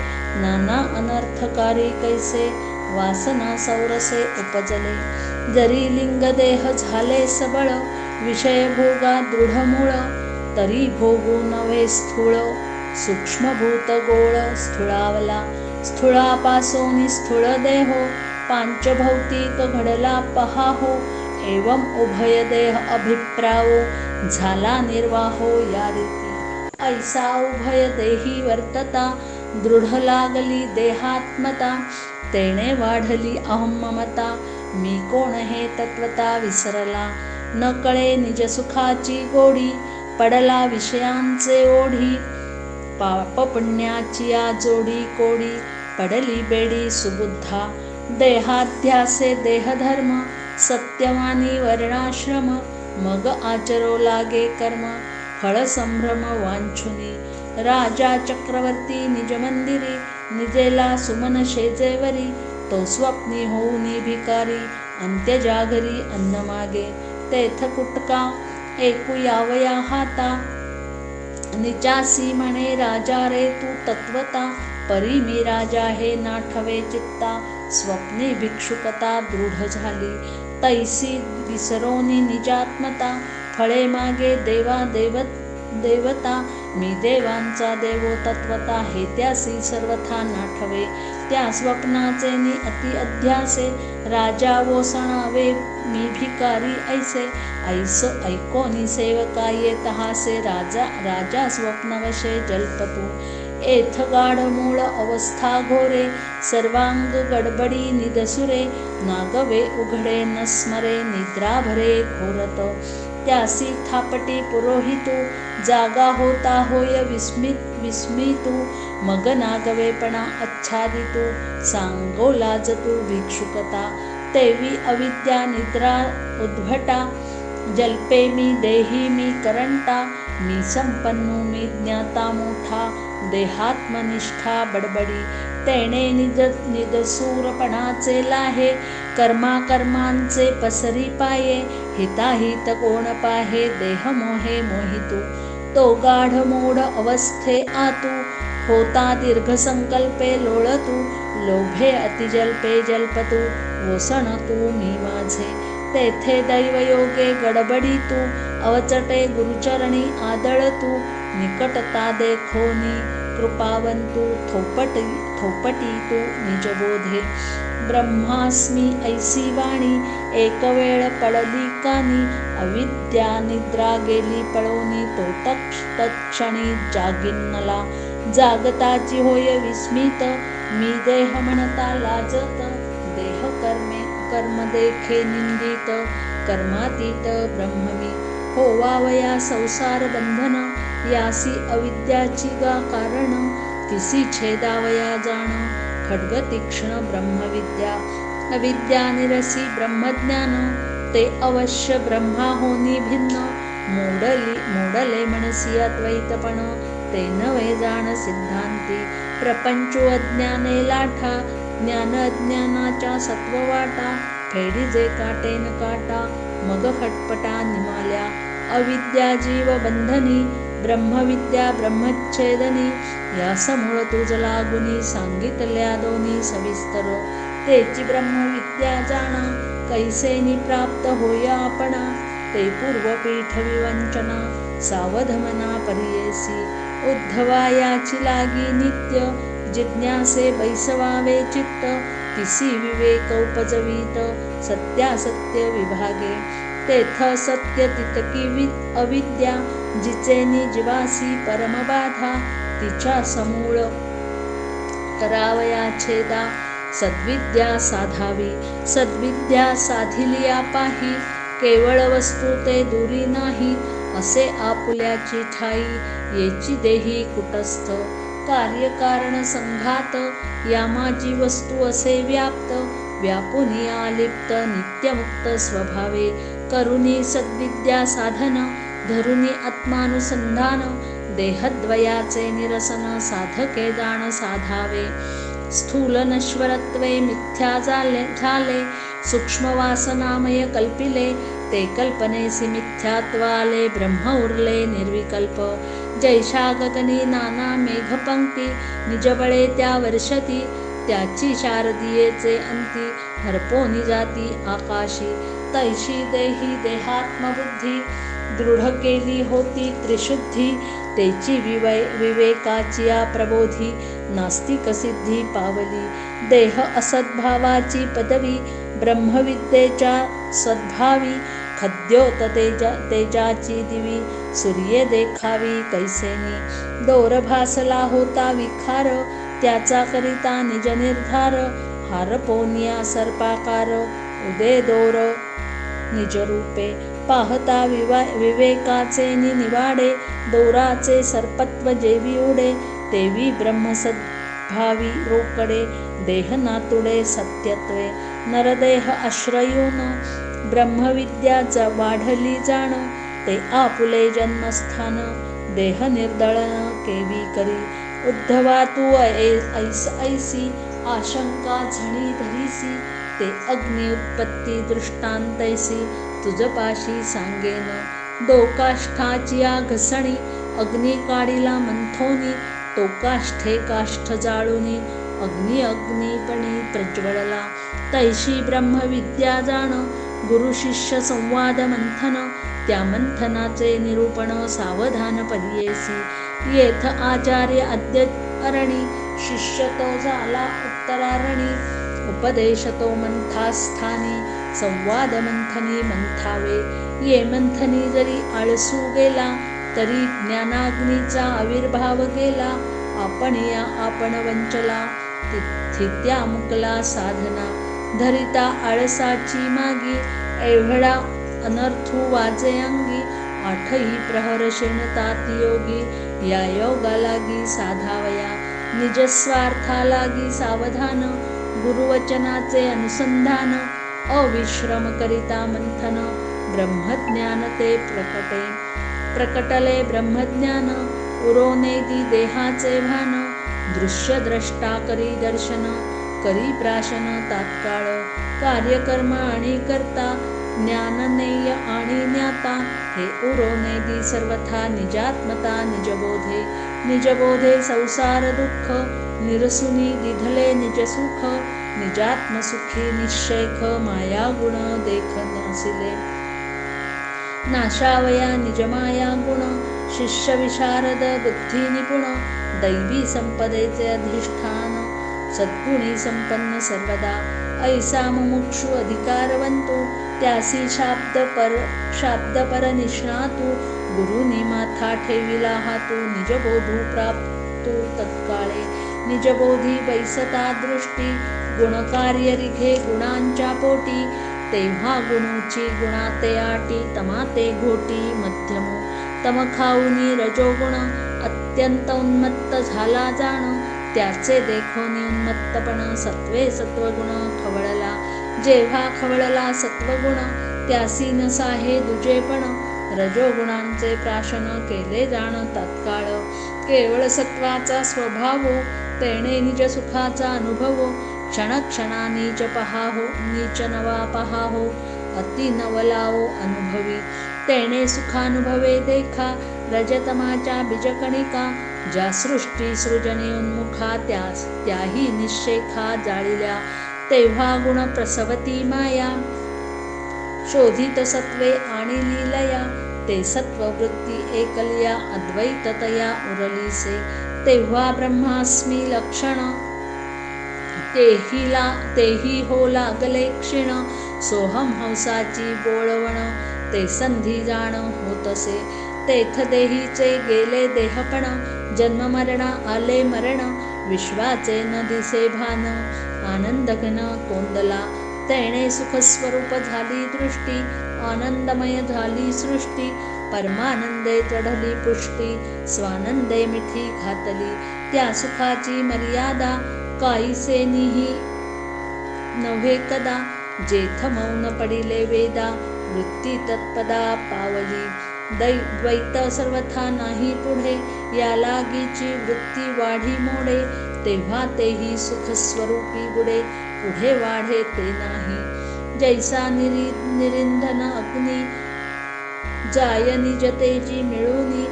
नाना अनर्थकारी कैसे, वासना सौरसे उपजले. जरी लिंगदेह झाले सबळ, विषय भोगा दृढमूळ. तरी भोगू नव्हे स्थूळ, सूक्ष्मभूत गोळ स्थूळावला. स्थूळापासोनी स्थूळ देहो, पांचभौतिक घडला पहाहो. एवं उभय देह अभिप्रावो, झाला निर्वाहो या रीती. ऐसा उभय देही वर्तता, दृढ लागली देहात्मता. तेने वाढली अहम ममता, मी कोण हे तत्वता विसरला. न कळे निज सुखाची गोडी, पडला विषयांचे ओढी. पाप पुण्याची या जोडी कोडी, पडली बेडी सुबुद्धा. देहाध्यासे देहधर्म, सत्यवानी वर्णाश्रम. मग आचरो लागे कर्म, फळ संभ्रम वांछुनी. राजा चक्रवर्ती निज मंदिरी, निजेला सुमन शेजेवरी. तो स्वप्नी होऊनी भिकारी, अंत्य जागरी अन्न मागे. तेथ कुटका ऐकू यावया हाता, निचासी म्हणे राजा रे तू तत्वता. परी मी राजा हे नाठवे चित्ता, स्वप्नी भिक्षुकता दृढ झाली. तैसी विसरोनी निजात्मता, फळे मागे देवता. मी देवांचा देवो तत्वता, हे त्यासी सर्वथा नाठवे. त्या स्वप्नाचे नि अति अध्यासे, राजा वो सणावे मी भिकारी ऐसे. ऐकोनी सेवका येत हासे, राजा स्वप्नवशे जल्पतू. एथ गाढ मूळ अवस्था घोरे, सर्वांग गडबडी निदसुरे. नागवे उघडे न स्मरे, निद्रा भरे घोरत. त्यासी थापटी पुरोहितू, जागा होता होय विस्मितू. मग नागवेपणा आच्छादितू, सांगो लाजतू भिक्षुकता. तेवी अविद्या निद्रा उद्भटा, जल्पे मी देही मी करंटा. मी संपन्नू मी ज्ञाता मोठा, देहात्मनिष्ठा बडबडी. तेने निदसूरपणाचे लाहे, कर्मांचे पसरी पाये. हिताहित कोण पाहे, देह मोहे मोहितू. तो गाढ मोढ अवस्थे आतू, होता दीर्घ संकल्पे लोळतू. लोभे अतिजल्पे जल्पतू वोसण तू मी माझे तेथे दैवयोगे गडबडी तू अवचटे गुरुचरणी आदळ तू निकटता देखोनी कृपावंतू थोपटी तू निजबोधे ब्रह्मास्मी ऐसी वाणी एक वेळ पडली कानी अविद्या निद्रा गेली पळोनी तो तत्क्षणी जागिन्नला जागताची होय विस्मित मी देह म्हणता लाजत देह कर्म देखे निंदित कर्मातीत ब्रह्ममी होवावया संसार बंधन यासी अविद्याची गा कारण तिसी छेदावया जाण खड्ग तीक्ष्ण ब्रह्मविद्या अविद्या निरसी ब्रह्मज्ञान ते अवश्य ब्रह्मा होनी भिन्न मोडले मनसी अद्वैतपण ते नवे जाण सिद्धांती प्रपंचो अज्ञाने लाठा ज्ञान अज्ञानाच्या सत्ववाटा फेडी जे काटेन काटा मग खटपटा निमाल्या अविद्या जीव बंधनी ब्रह्मविद्या ब्रह्मच्छेदनी यासमूळ तुझ लागुनी सांगितल्या दोन्ही सविस्तर तेची ब्रह्मविद्या जाणा कैसेनी प्राप्त होय आपणा ते पूर्वपीठ विवंचना सावधमना परियेसी उद्धवायाची लागी नित्य जिज्ञासे बैसवावे चित्त तिसी विवेक उपजवीत सत्यासत्य विभागे तेथ सत्य तितकी अविद्या जिचेनी जीवासी परमबाधा तिच्या समूळ करावया छेदा सद्विद्या साधावी सद्विद्या साधिली पाही केवळ वस्तू ते दुरी नाही असे आपुल्याची ठाई येची देही कुटस्थ कार्यकारण संघात या माझी वस्तू असे व्याप्त व्यापुनी आलिप्त नित्यमुक्त स्वभावे करुणी सद्विद्या साधन धरुनी आत्मानुसंधान देहद्वयाचे निरसन साधके जाण साधावे स्थूल नश्वरत्वे मिथ्या झाले सूक्ष्म वासनामय कल्पिले ते कल्पनेसी मिथ्यात्वाले ब्रह्म उरले निर्विकल्प जैशा गगनी नाना मेघपंक्ती निजबळे त्या वर्षती त्याची शारदीयेचे अंती हरपोनी जाती आकाशी तैशी देही देहात्मबुद्धी दृढ केली होती त्रिशुद्धी तेची विवेकाची प्रबोधी नास्तिक सिद्धी पावली देह असद्भावाची पदवी ब्रह्मविद्येच्या सद्भावी खद्योत तेजाची दिवी सूर्य देखावी कैसेनी दोर भासला होता विखार त्याचा करिता निज निर्धार हार पोनिया सर्पाकार उदे दोर निज रूपे पाहता विवेकाचे निवाडे दोराचे सर्पत्व जेवी उडे तेवी ब्रह्मसद्भावी रोकडे देह नातुडे सत्यत्वे नरदेह आश्रयून ब्रह्मविद्या वाढली जाण ते आपुले जन्मस्थान देह निर्दळन केवी करी उद्धवा तू ऐसी आशंका झणी धरीसी ते अग्नि उत्पत्ती दृष्टांतैसी तुझपाशी सांगेन दोकाष्ठाची घसणी अग्नी काढिला मंथोनी तो काष्ठे काष्ठ जाळुनी अग्निपणी प्रज्वळला तैशी ब्रह्मविद्या जाण गुरु शिष्य संवाद मंथन त्या मंथनाचे निरूपण सावधान परियेसी येथ आचार्य अद्य अरणी शिष्य तो झाला उत्तरारणी उपदेश तो मंथास्थानी संवाद मंथनी मंथावे ये मंथनी जरी आळसू गेला तरी ज्ञानाग्नीचा आविर्भाव गेला आपण वंचला तिथ्या मुकला साधना धरिता आळसाची मागी एवढा अनर्थू वाजे अंगी आठही प्रहर शेणतात योगी या योगा लागी साधावया निजस्वार्था लागी सावधान गुरुवचनाचे अनुसंधान अविश्रम करिता मंथन ब्रह्मज्ञान ते प्रकटले ब्रह्मज्ञान उरोनेदी देहाचे भान दृश्य द्रष्टा करी दर्शन करी प्राशन तात्काळ कार्यकर्म आणि करता ज्ञाननेय आणि ज्ञाता हे उरोनेदी सर्वथा निजात्मता निजबोधे संसार दुःख निरसुनी दिधले निज सुख निजात्मसुखी निश्चैख माया गुण देख नासिले नाशावया निजमाया गुण शिष्य विशारद बुद्धी निपुण दैवी संपदेचे अधिष्ठान सद्गुणी संपन्न सर्वदा ऐसा मुमुक्षु अधिकारवंतो त्यासी शाब्द पर निष्णातू गुरुनी माथा ठेविला हातू निजबोधू प्राप्तू तत्काळे निजबोधी बैसता दृष्टी गुणकार्य रिघे गुणांच्या पोटी तेव्हा गुणूची गुणाते आटी तमाते घोटी मध्यमू तम खाऊनी रजोगुण अत्यंत उन्मत्त झाला जाण त्याचे देखोनी उन्मत्तपण सत्वे सत्वगुण खवळला जेव्हा खवळला सत्वगुण त्यासी नसा हे दुजेपण रजोगुणांचे प्राशन केले जाण तात्काळ केवळ सत्वाचा स्वभाव तेणे निज सुखाचा अनुभव क्षणक्षणा नीच पहाहो नीच नवा पहाहो अति नवलाओ अनुभवी तेणे सुखानुभवे देखा रजतमाच्या बीजकणिका ज्या सृष्टी सृजने उन्मुखा त्याही निश्चेखा जाळिल्या तेव्हा गुण प्रसवती माया शोधित सत्वे आणि लीलया ते सत्ववृत्ती एकलिया अद्वैततया उरलीसे तेव्हा ब्रह्मास्मी लक्षण तेही हो लागले क्षीण सोहम हंसाची बोळवण ते संधी जाण होतसे तेथ देहीचे गेले देहपण जन्म मरण आले मरण विश्वाचे न दिसे भान आनंद घन तोंदला तेणे सुखस्वरूप झाली दृष्टी आनंदमय झाली सृष्टी परमानंदे चढली पुष्टी स्वानंदे मिठी घातली त्या सुखाची मर्यादा काहीसे निही नव्हे कदा जेथ मौन पडिले वेदा वृत्ती तत्पदा पावली द्वैत सर्वथा नाही पुढे या लागीची वृत्ती वाढी मोडे तेव्हा तेही सुखस्वरूपी बुडे पुढे वाढे ते नाही जैसा निरिंधन अग्नी जाय निजतेची मिळूनी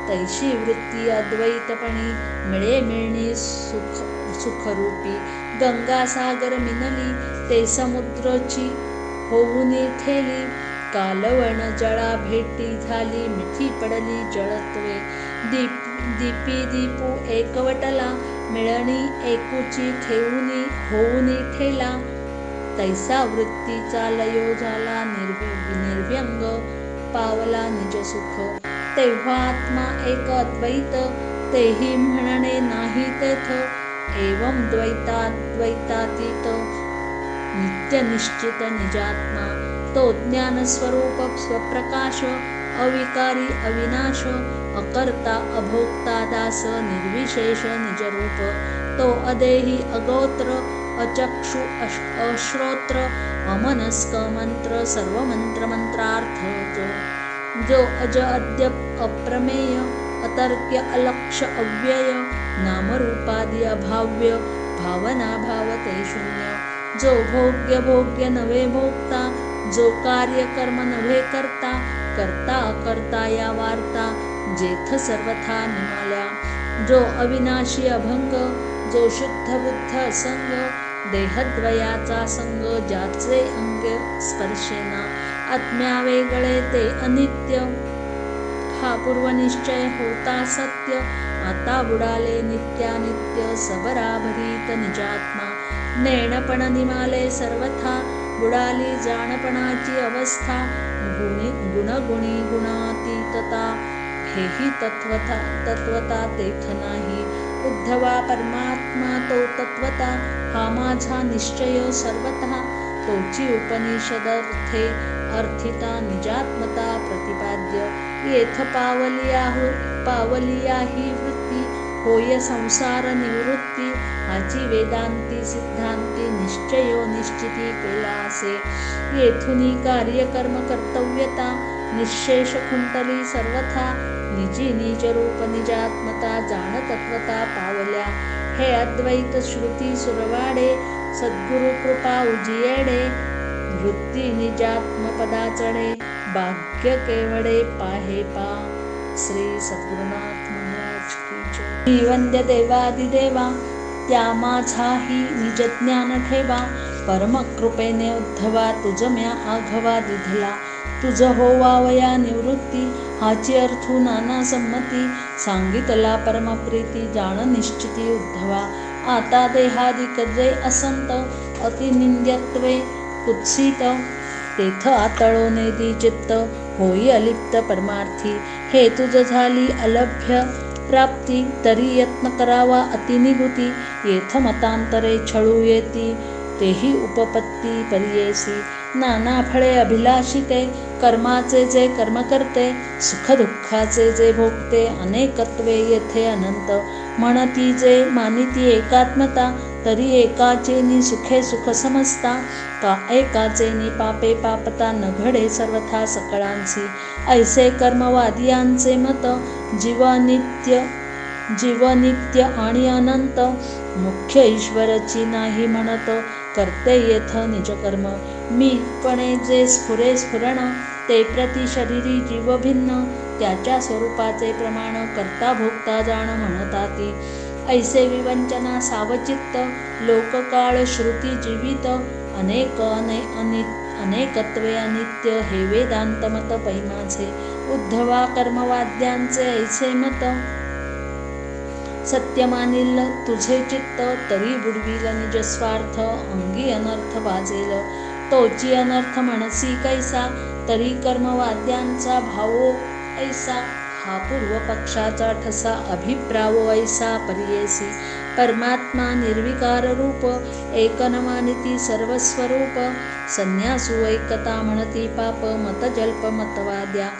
तैशी वृत्ती अद्वैतपणी मिळे मिळणी सुखरूपी गंगा सागर मिनली ते समुद्रची होऊनी ठेली कालवण जळा भेटी झाली मिठी पडली जळत्वे दीपी दीपू एकवटला मिळणी एकुची ठेवूनी होऊनी ठेला तैसा वृत्तीचा लयो झाला निर्व्यंग पावला निज सुख तेव्हा आत्मा एक अद्वैत तेही म्हणणे नाही तेथ एवं द्वैतातीत नित्य निश्चित निजात्मा तो ज्ञान स्वरूप स्वप्रकाश अविकारी अविनाश अकर्ता अभोक्ता दास निर्विशेष निजरूप तो अदेही अगोत्र अचक्षु अश्रोत्र अमनस्क मंत्र सर्व मंत्र मंत्रार्थ जो अज अद्य अप्रमेय अतर्क्य अलक्ष अव्यय नामरूपादि अभाव्य भावना भावते शून्य जो भोग्य नव्हे भोगता जो कार्य कर्म नव्हे करता करता अकर्ता या वार्ता जेथ सर्वथा निमाल्या जो अविनाशी अभंग जो शुद्ध बुद्ध असंग देहद्वयाचा संग ज्याचे अंग स्पर्शेना आत्म्या वेगळे ते अनित्य हा पूर्वनिश्चय होता सत्य आता बुडाले नित्यानित्य सबराभरीत निजात्मा नेणपण निमाले सर्वथा बुडाली जाणपणाची अवस्था गुणगुणी गुणातीतता हेही तत्वता तेथ नाही उद्धवा परमात्मा तो तत्वता हा माझा निश्चय सर्वथा तोची उपनिषदर्थे अर्थिता निजात्मता प्रतिपाद्य येथ पावलिया ही वृत्ती होय संसार निवृत्ती हाची वेदांती सिद्धांती निश्चयो निश्चिती केला असे येथुनी कार्यकर्म कर्तव्यता निशेष खुंटली सर्वथा निजी निज रूप निजात्मता जाणतत्वता पावल्या हे अद्वैत श्रुती सुरवाडे सद्गुरु कृपा उजियेडे वृत्ती निजात्मपदा चढे भाग्य केवडे पाहे पा श्री सद्गुरुनाथ महाराज की जय. वंद्य देवादिदेवा त्या माझाही निज ज्ञान ठेवा. परमकृपेने उद्धवा तुझ म्या आघवा दिधला. तुझ होवावया निवृत्ती हाची अर्थू नाना संमती. सांगितला परमप्रीती जाण निश्चिती उद्धवा. आता देहादिक जे असंत अतिनिंद्यत्वे कुत्सित. तेथ आतळो नेदी चित्त होई अलिप्त परमार्थी. हे तुझ झाली अलभ्य प्राप्ती तरी यत्न करावा अतिनिगुती. येथ मतांतरे छळू येती तेही उपपत्ती परियेसी. नाना फळे अभिलाषिते कर्माचे जे कर्म करते. सुखदुःखाचे जे भोगते अनेकत्वे येथे अनंत. म्हणती जे मानिती एकात्मता तरी एकाचेनी सुखे सुख समजता. का एकाचेनी पापे पापता न घडे सर्वथा सकळांसी. ऐसे कर्मवादियांचे मत जीवनित्य आणि अनंत. मुख्य ईश्वरची नाही म्हणत करते येथ निज कर्म. मी पणे जे स्फुरे स्फुरण ते प्रति शरीरी जीव भिन्न. त्याच्या स्वरूपाचे प्रमाण करता भोगता जाण म्हणताती. ऐसे विवंचना सावचित्त लोककाळ श्रुती जीवित. अनेकत्वे अनित्य हे वेदांत मत पैमाचे. उद्धवा कर्मवाद्यांचे ऐसे मत सत्य मानिल तुझे चित्त. तरी बुडविल निज स्वार्थ अंगी अनर्थ बाजेल. तोची अनर्थ म्हणसी कैसा तरी कर्मवाद्यांचा भावो ऐसा. हा पूर्व पक्षाचा ठसा अभिप्रावो ऐसा परियेसी. परमात्मा निर्विकार रूप एक न मानिती सर्वस्वरूप. संन्यासू ऐकता म्हणती पाप मत जल्प मतवाद्या.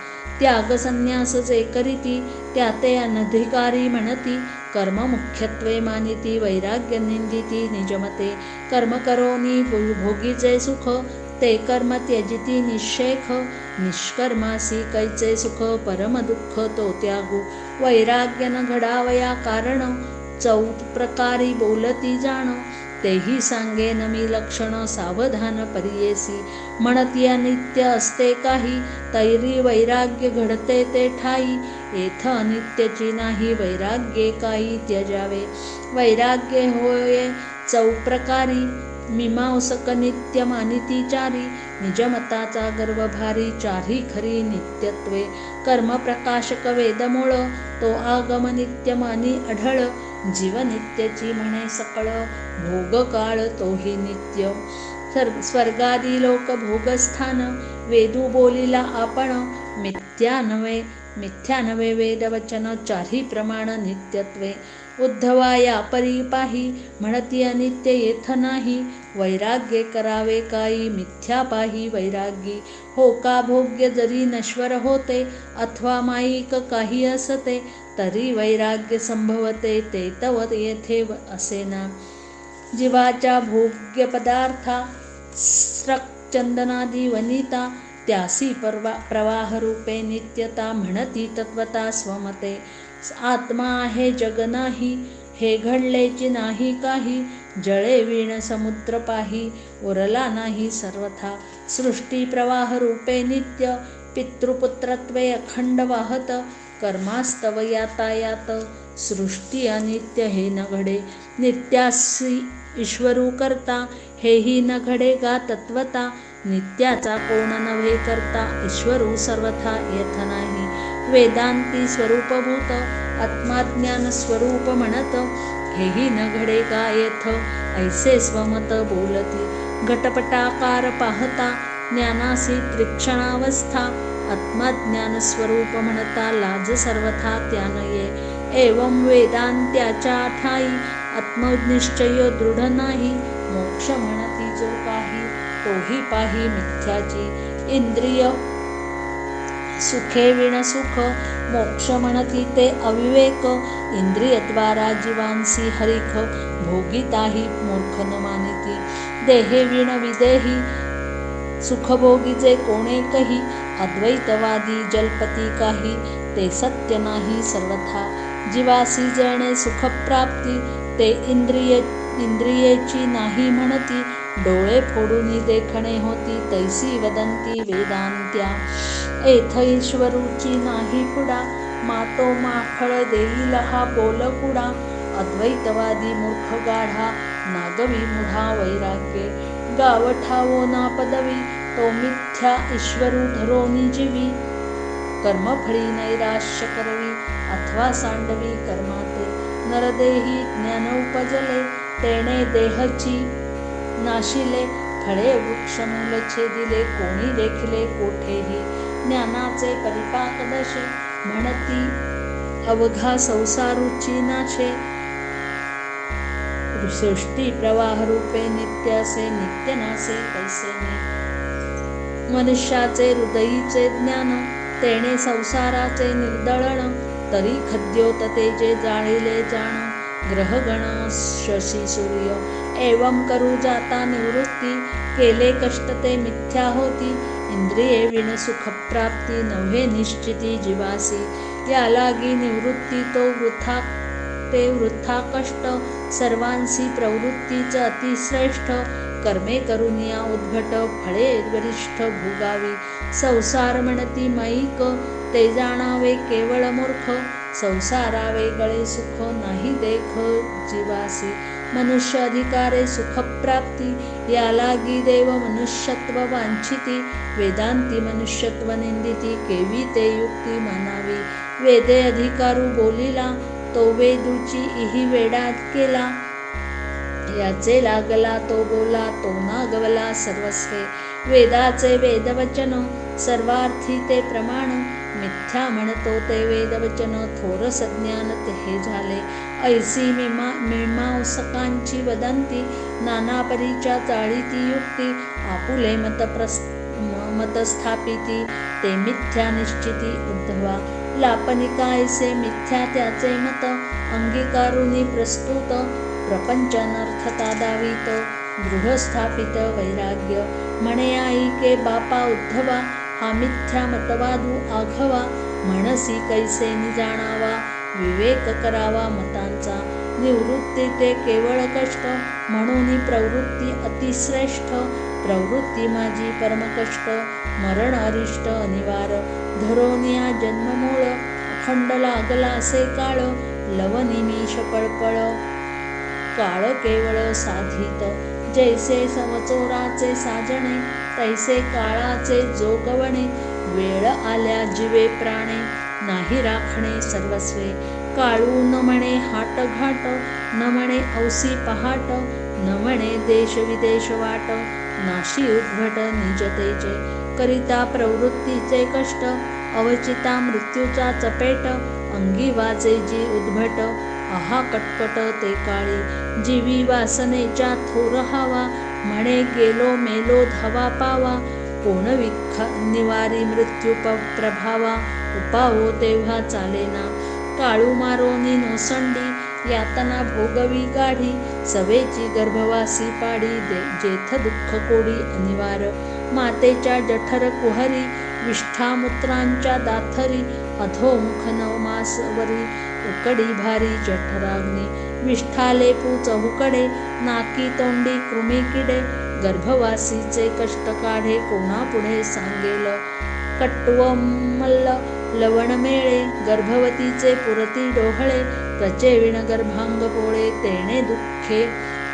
त्याग संन्यास जे करीती त्या ते अनधिकारी म्हणती. कर्म मुख्यत्वे मानिती वैराग्य निंदिती निजमते. कर्म करोनी भोगीचे सुख ते कर्म त्यजिती निःशेख. निष्कर्मासी कैचे सुख परम दुःख तो त्यागू. वैराग्य न घडावया कारण चौथ प्रकारी बोलती जाण. तेही सांगेन मी लक्षण सावधान परियेसी. म्हणती अनित्य असते काही तैरी वैराग्य घडते ते ठाई. येथ अनित्यची नाही वैराग्ये काही त्यजावे. वैराग्य होय चौप्रकारी मीमांसक नित्य मानिती चारी. निजमताचा गर्व भारी चारी खरी नित्यत्वे. कर्म प्रकाशक वेदमूळ तो आगम नित्य मानी अढळ. जीव नित्यची म्हणे सकळ भोग काळ तोही नित्य. स्वर्गादी लोक भोगस्थान वेदू बोलिला आपण. मिथ्या नवे वेदवचन चारी प्रमाण नित्यत्वे. उद्धवा या परी पाही म्हणती अनित्य येथ नाही. वैराग्य करावे काही मिथ्या पाही वैरागी. हो का भोग्य जरी नश्वर होते अथवा माईक काही असते. तरी वैराग्य संभवते ते तव येथे असेना. जीवाच्या भोग्य पदार्था स्रक्चंदनादी वनिता. त्यासी प्रवाह रूपे नित्यता म्हणती तत्वता स्वमते. आत्मा आहे जग नाही हे घडलेची नाही काही. जळे वीण समुद्र पाही उरला नाही सर्वथा. सृष्टी प्रवाह रूपे नित्य पितृपुत्रत्वे अखंड वाहत. कर्मास्तव यातायात सृष्टी अनित्य हे न घडे. नित्यासी ईश्वरू करता हेही न घडे गा तत्वता. नित्याचा कोण नव्हे करता ईश्वरू सर्वथा येथ नाही. वेदांती स्वरूपभूत आत्माज्ञान स्वरूप म्हणत हेही न घडे का येथ. ऐसे स्वमत बोलती घटपटाकार पाहता. ज्ञानासी त्रिक्षणावस्था आत्माज्ञान स्वरूप म्हणता लाज सर्वथा त्यान ये. एवं वेदांत्याच्या ठाई आत्मनिश्चय दृढ नाही. मोक्ष म्हणती जो काही तोही पाही मिथ्याची. इंद्रिय सुखे विण सुख मोक्ष म्हणती ते अविवेक. इंद्रियद्वारा जीवांसी हरिख भोगिताही मूर्ख न मानिती. देहे विण विदेही सुखभोगी जे कोणेकही. अद्वैतवादी जल्पती काही ते सत्य नाही सर्वथा. जीवासी जेणे सुखप्राप्ती ते इंद्रियेची नाही म्हणती. डोळे फोडून देखणे होती तैसी वदंती वेदांत्या. एथ ईश्वरूची नाही पुडा मातो माखळ देईल हा बोल कुडा. अद्वैतवादी मूर्ख गाढा, नागवी मुढा वैराग्ये. गावठावो ना पदवी, तो मिथ्या ईश्वरू धरोनी जीवी. कर्मफळी नैराश्य करवी, अथवा सांडवी कर्माते. नरदेही ज्ञान उपजले, तेणे देहची नाशिले. फळे वृक्षमूल छेदिले, कोणी देखिले कोठेही. ज्ञानाचे परिपाक दशे, म्हणती अवघा संसारूची नाशे. सृष्टी प्रवाह रूपे नित्य असे, नित्य नासे कैसेने. मनुष्याचे हृदयीचे ज्ञान, तेणे संसाराचे निर्दळण. तरी खद्योत तेजे जाळिले जाण, ग्रहगण शशी सूर्य. एवं करू जाता निवृत्ती, केले कष्ट ते मिथ्या होती. इंद्रिये विण सुख प्राप्ती, नव्हे निश्चिती जीवासी. या लागी निवृत्ती ते वृथा कष्ट, सर्वांसी प्रवृत्तीच अतिश्रेष्ठ. कर्मे करुनिया उद्भट, फळे वरिष्ठ भोगावी. संसार म्हणती माईक, ते जाणावे केवळ मूर्ख. संसारावे गळे सुख, नाही देख जीवासी. मनुष्य अधिकारे सुखप्राप्ती, या लागी देव मनुष्यत्व वांछिती. वेदांती मनुष्यत्व निंदिती, केवी ते युक्ती मानावी. वेदे अधिकारू बोलिला, तो वेदूची इही वेडा केला. याचे लागला तो बोला, तो नागवला सर्वस्वे. वेदाचे वेदवचन, सर्वार्थी ते प्रमाण. मिथ्या म्हणतो ते वेदवचन, थोर सज्ञान ते हे झाले. ऐसी मीमांसकांची वदंती, नाना परीच्या चाळीती युक्ती. आपुले मत स्थापिती, ते मिथ्या निश्चिती उद्धवा. लापनिका ऐसे मिथ्या त्याचे मत, अंगीकारुनी प्रस्तुत. प्रपंचनर्थता दावित, दृढ स्थापित वैराग्य. म्हणे ऐके बापा उद्धवा, हा मिथ्या मतवादू आघवा. म्हणसी कैसे जाणावा, विवेक करावा मतांचा. निवृत्ती ते केवळ कष्ट, म्हणून प्रवृत्ती अतिश्रेष्ठ. प्रवृत्ती माझी परमकष्ट, मरण अरिष्ट अनिवार. धरोनिया जन्ममूळ, अखंड लागला असे काळ. लवनिमिष पळपळ, काळ केवळ साधित. जैसे समचोराचे साजणे, तैसे काळाचे जोगवणे. वेळ आल्या जीवे प्राणे, नाही राखणे सर्वस्वे. काळू न म्हणे हाट घाट, न म्हणे औसी पहाट. न म्हणे देश विदेश वाट, नाशी उद्भट निज तेजे. करिता प्रवृत्तीचे कष्ट, अवचिता मृत्यूचा चपेट. अंगी वाचे जी उद्भट, आहा कटकट ते काळी. जीवी वासनेच्या थोर हावा, म्हणे गेलो मेलो धावा पावा. कोण निवारी मृत्यू प्रभावा, उपावो तेव्हा चालेना. काळू मारोनी नोसंडी, यातना भोगवी गाढी. सवेची गर्भवासी पाडी, जेथ दुःख कोडी अनिवार. मातेच्या जठर कुहरी, विष्ठामूत्रांच्या दाथरी. अधोमुख नवमासवरी, उकडी भारी जठराग्नी. विष्ठाले पूच हुकडे, नाकी तोंडी कृमी किडे. गर्भवासीचे कष्ट काढे, कोणापुढे सांगेल. कट्वमल्ल लवण मेळे, गर्भवतीचे पुरती डोहळे. त्वचेविण गर्भांग पोळे, तेणे दुःखे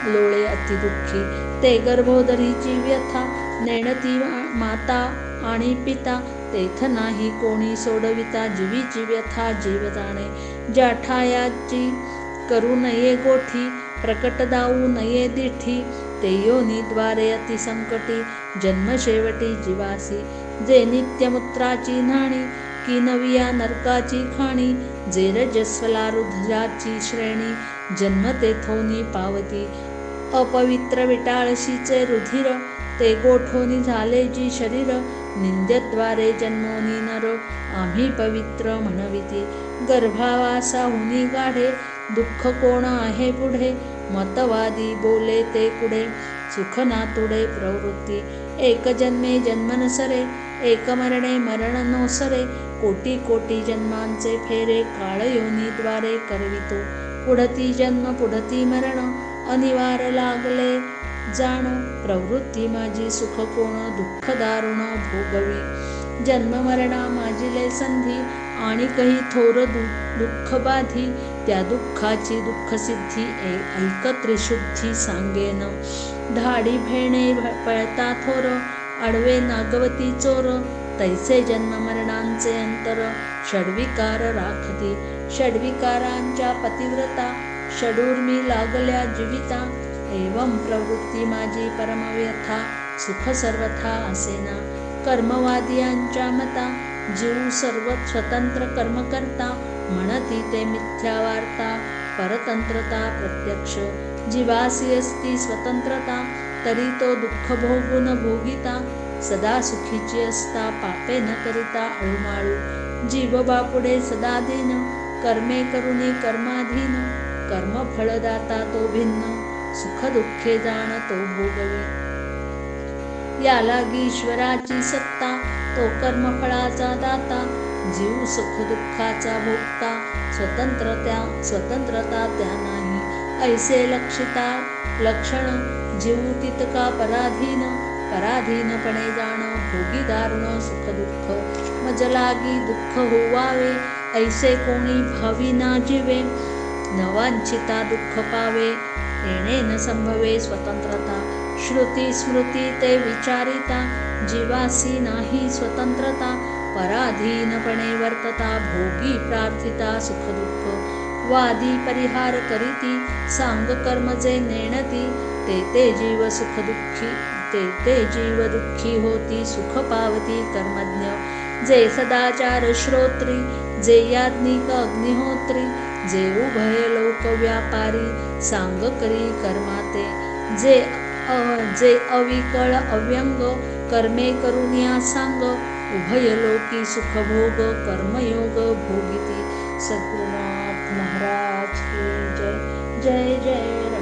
लोळे अतिदुःखी. ते गर्भोदरीची व्यथा, नेणती माता आणि पिता. तेथ नाही कोणी सोडविता, जीवीची व्यथा जीव जाणे. जाठायाची करू नये गोठी, प्रकट दाऊ नये दिठी. ते योनीद्वारे अतिसंकटी, जन्म शेवटी जीवासी. जे नित्यमूत्राची न्हाणी, की नविया नरकाची खाणी. जे रजस्वला रुधिराची श्रेणी, जन्म तेथोनी पावती. अपवित्र विटाळशीचे रुधिर, ते गोठोनी झाले जी शरीर. निंद्यद्वारे जन्मोनी नर, आम्ही पवित्र म्हणविती. गर्भावासाहुनी गाढे, दुःख कोण आहे पुढे. मतवादी बोले ते कुडे, सुख नातुडे प्रवृत्ती. एक जन्मे जन्म नसरे, एक मरणे मरण नोसरे. कोटी कोटी जन्मांचे फेरे, काळ योनीद्वारे करवितो. पुढती जन्म पुढती मरण, अनिवार्य लागले जाण. प्रवृत्ती माझी सुख कोण, दुःख दारुण भोगवी. जन्म मरणा माझिले संधी, आणि काही थोर दुःख बाधी. त्या दुःखाची दुःखसिद्धी ऐक त्रिशुद्धी सांगेन. धाडी भेणे पळता थोर, अडवे नागवती चोर, तैसे जन्म मरणांचे अंतर, षड्विकार राखती. षड्विकारांच्या पतिव्रता, षडूर्मी लागल्या जीविता. एवं प्रवृत्ती माझी परमव्यथा, सुख सर्वथा असेना. कर्मवादियांच्या मता, जीव सर्व स्वतंत्र कर्म करता. म्हणती ते मिथ्या वार्ता, परतंत्रता प्रत्यक्ष. जीवासी असती स्वतंत्रता, तरी तो दुःख भोगून भोगिता. सदा सुखीची असता, पापे न करिता अळूमाळू. जीव बापुढे सदा दीन, कर्मे करुनी कर्माधीन. कर्म फळदाता तो भिन्न, सुख दुःखे जाण तो भोगवी. या लागी ईश्वराची सत्ता, तो कर्मफळाचा दाता. जीव सुख दुःखाचा भोगता, स्वतंत्रता त्या नाही. ऐसे लक्षिता लक्षण, जीव तितका पराधीन. पराधीनपणे जाण, भोगी दारुण सुख दुःख. मज लागी दुःख होवावे, ऐसे कोणी भाविना जीवे. नवांचिता दुःख पावे, येणे न संभवे स्वतंत्रता. श्रुती स्मृती ते विचारिता, जीवासी नाही स्वतंत्रता. पराधीनपणे वर्तता, भोगी प्रार्थिता सुख दुःख. वादी परिहार करीती, सांग कर्म जे नेणती. ते जीव सुख दुःखी, ते जीव दुःखी होती. सुख पावती कर्मज्ञ, जे सदाचार श्रोत्री. जे याज्ञिक अग्निहोत्री, जे उभय लोक व्यापारी. सांग करी कर्माते, जे अविकळ अव्यंग. कर्मे करुनिया सांग, उभय लोकी सुख भोग. कर्मयोग भोगिती. सद्गुरुनाथ महाराज की जय. जय जय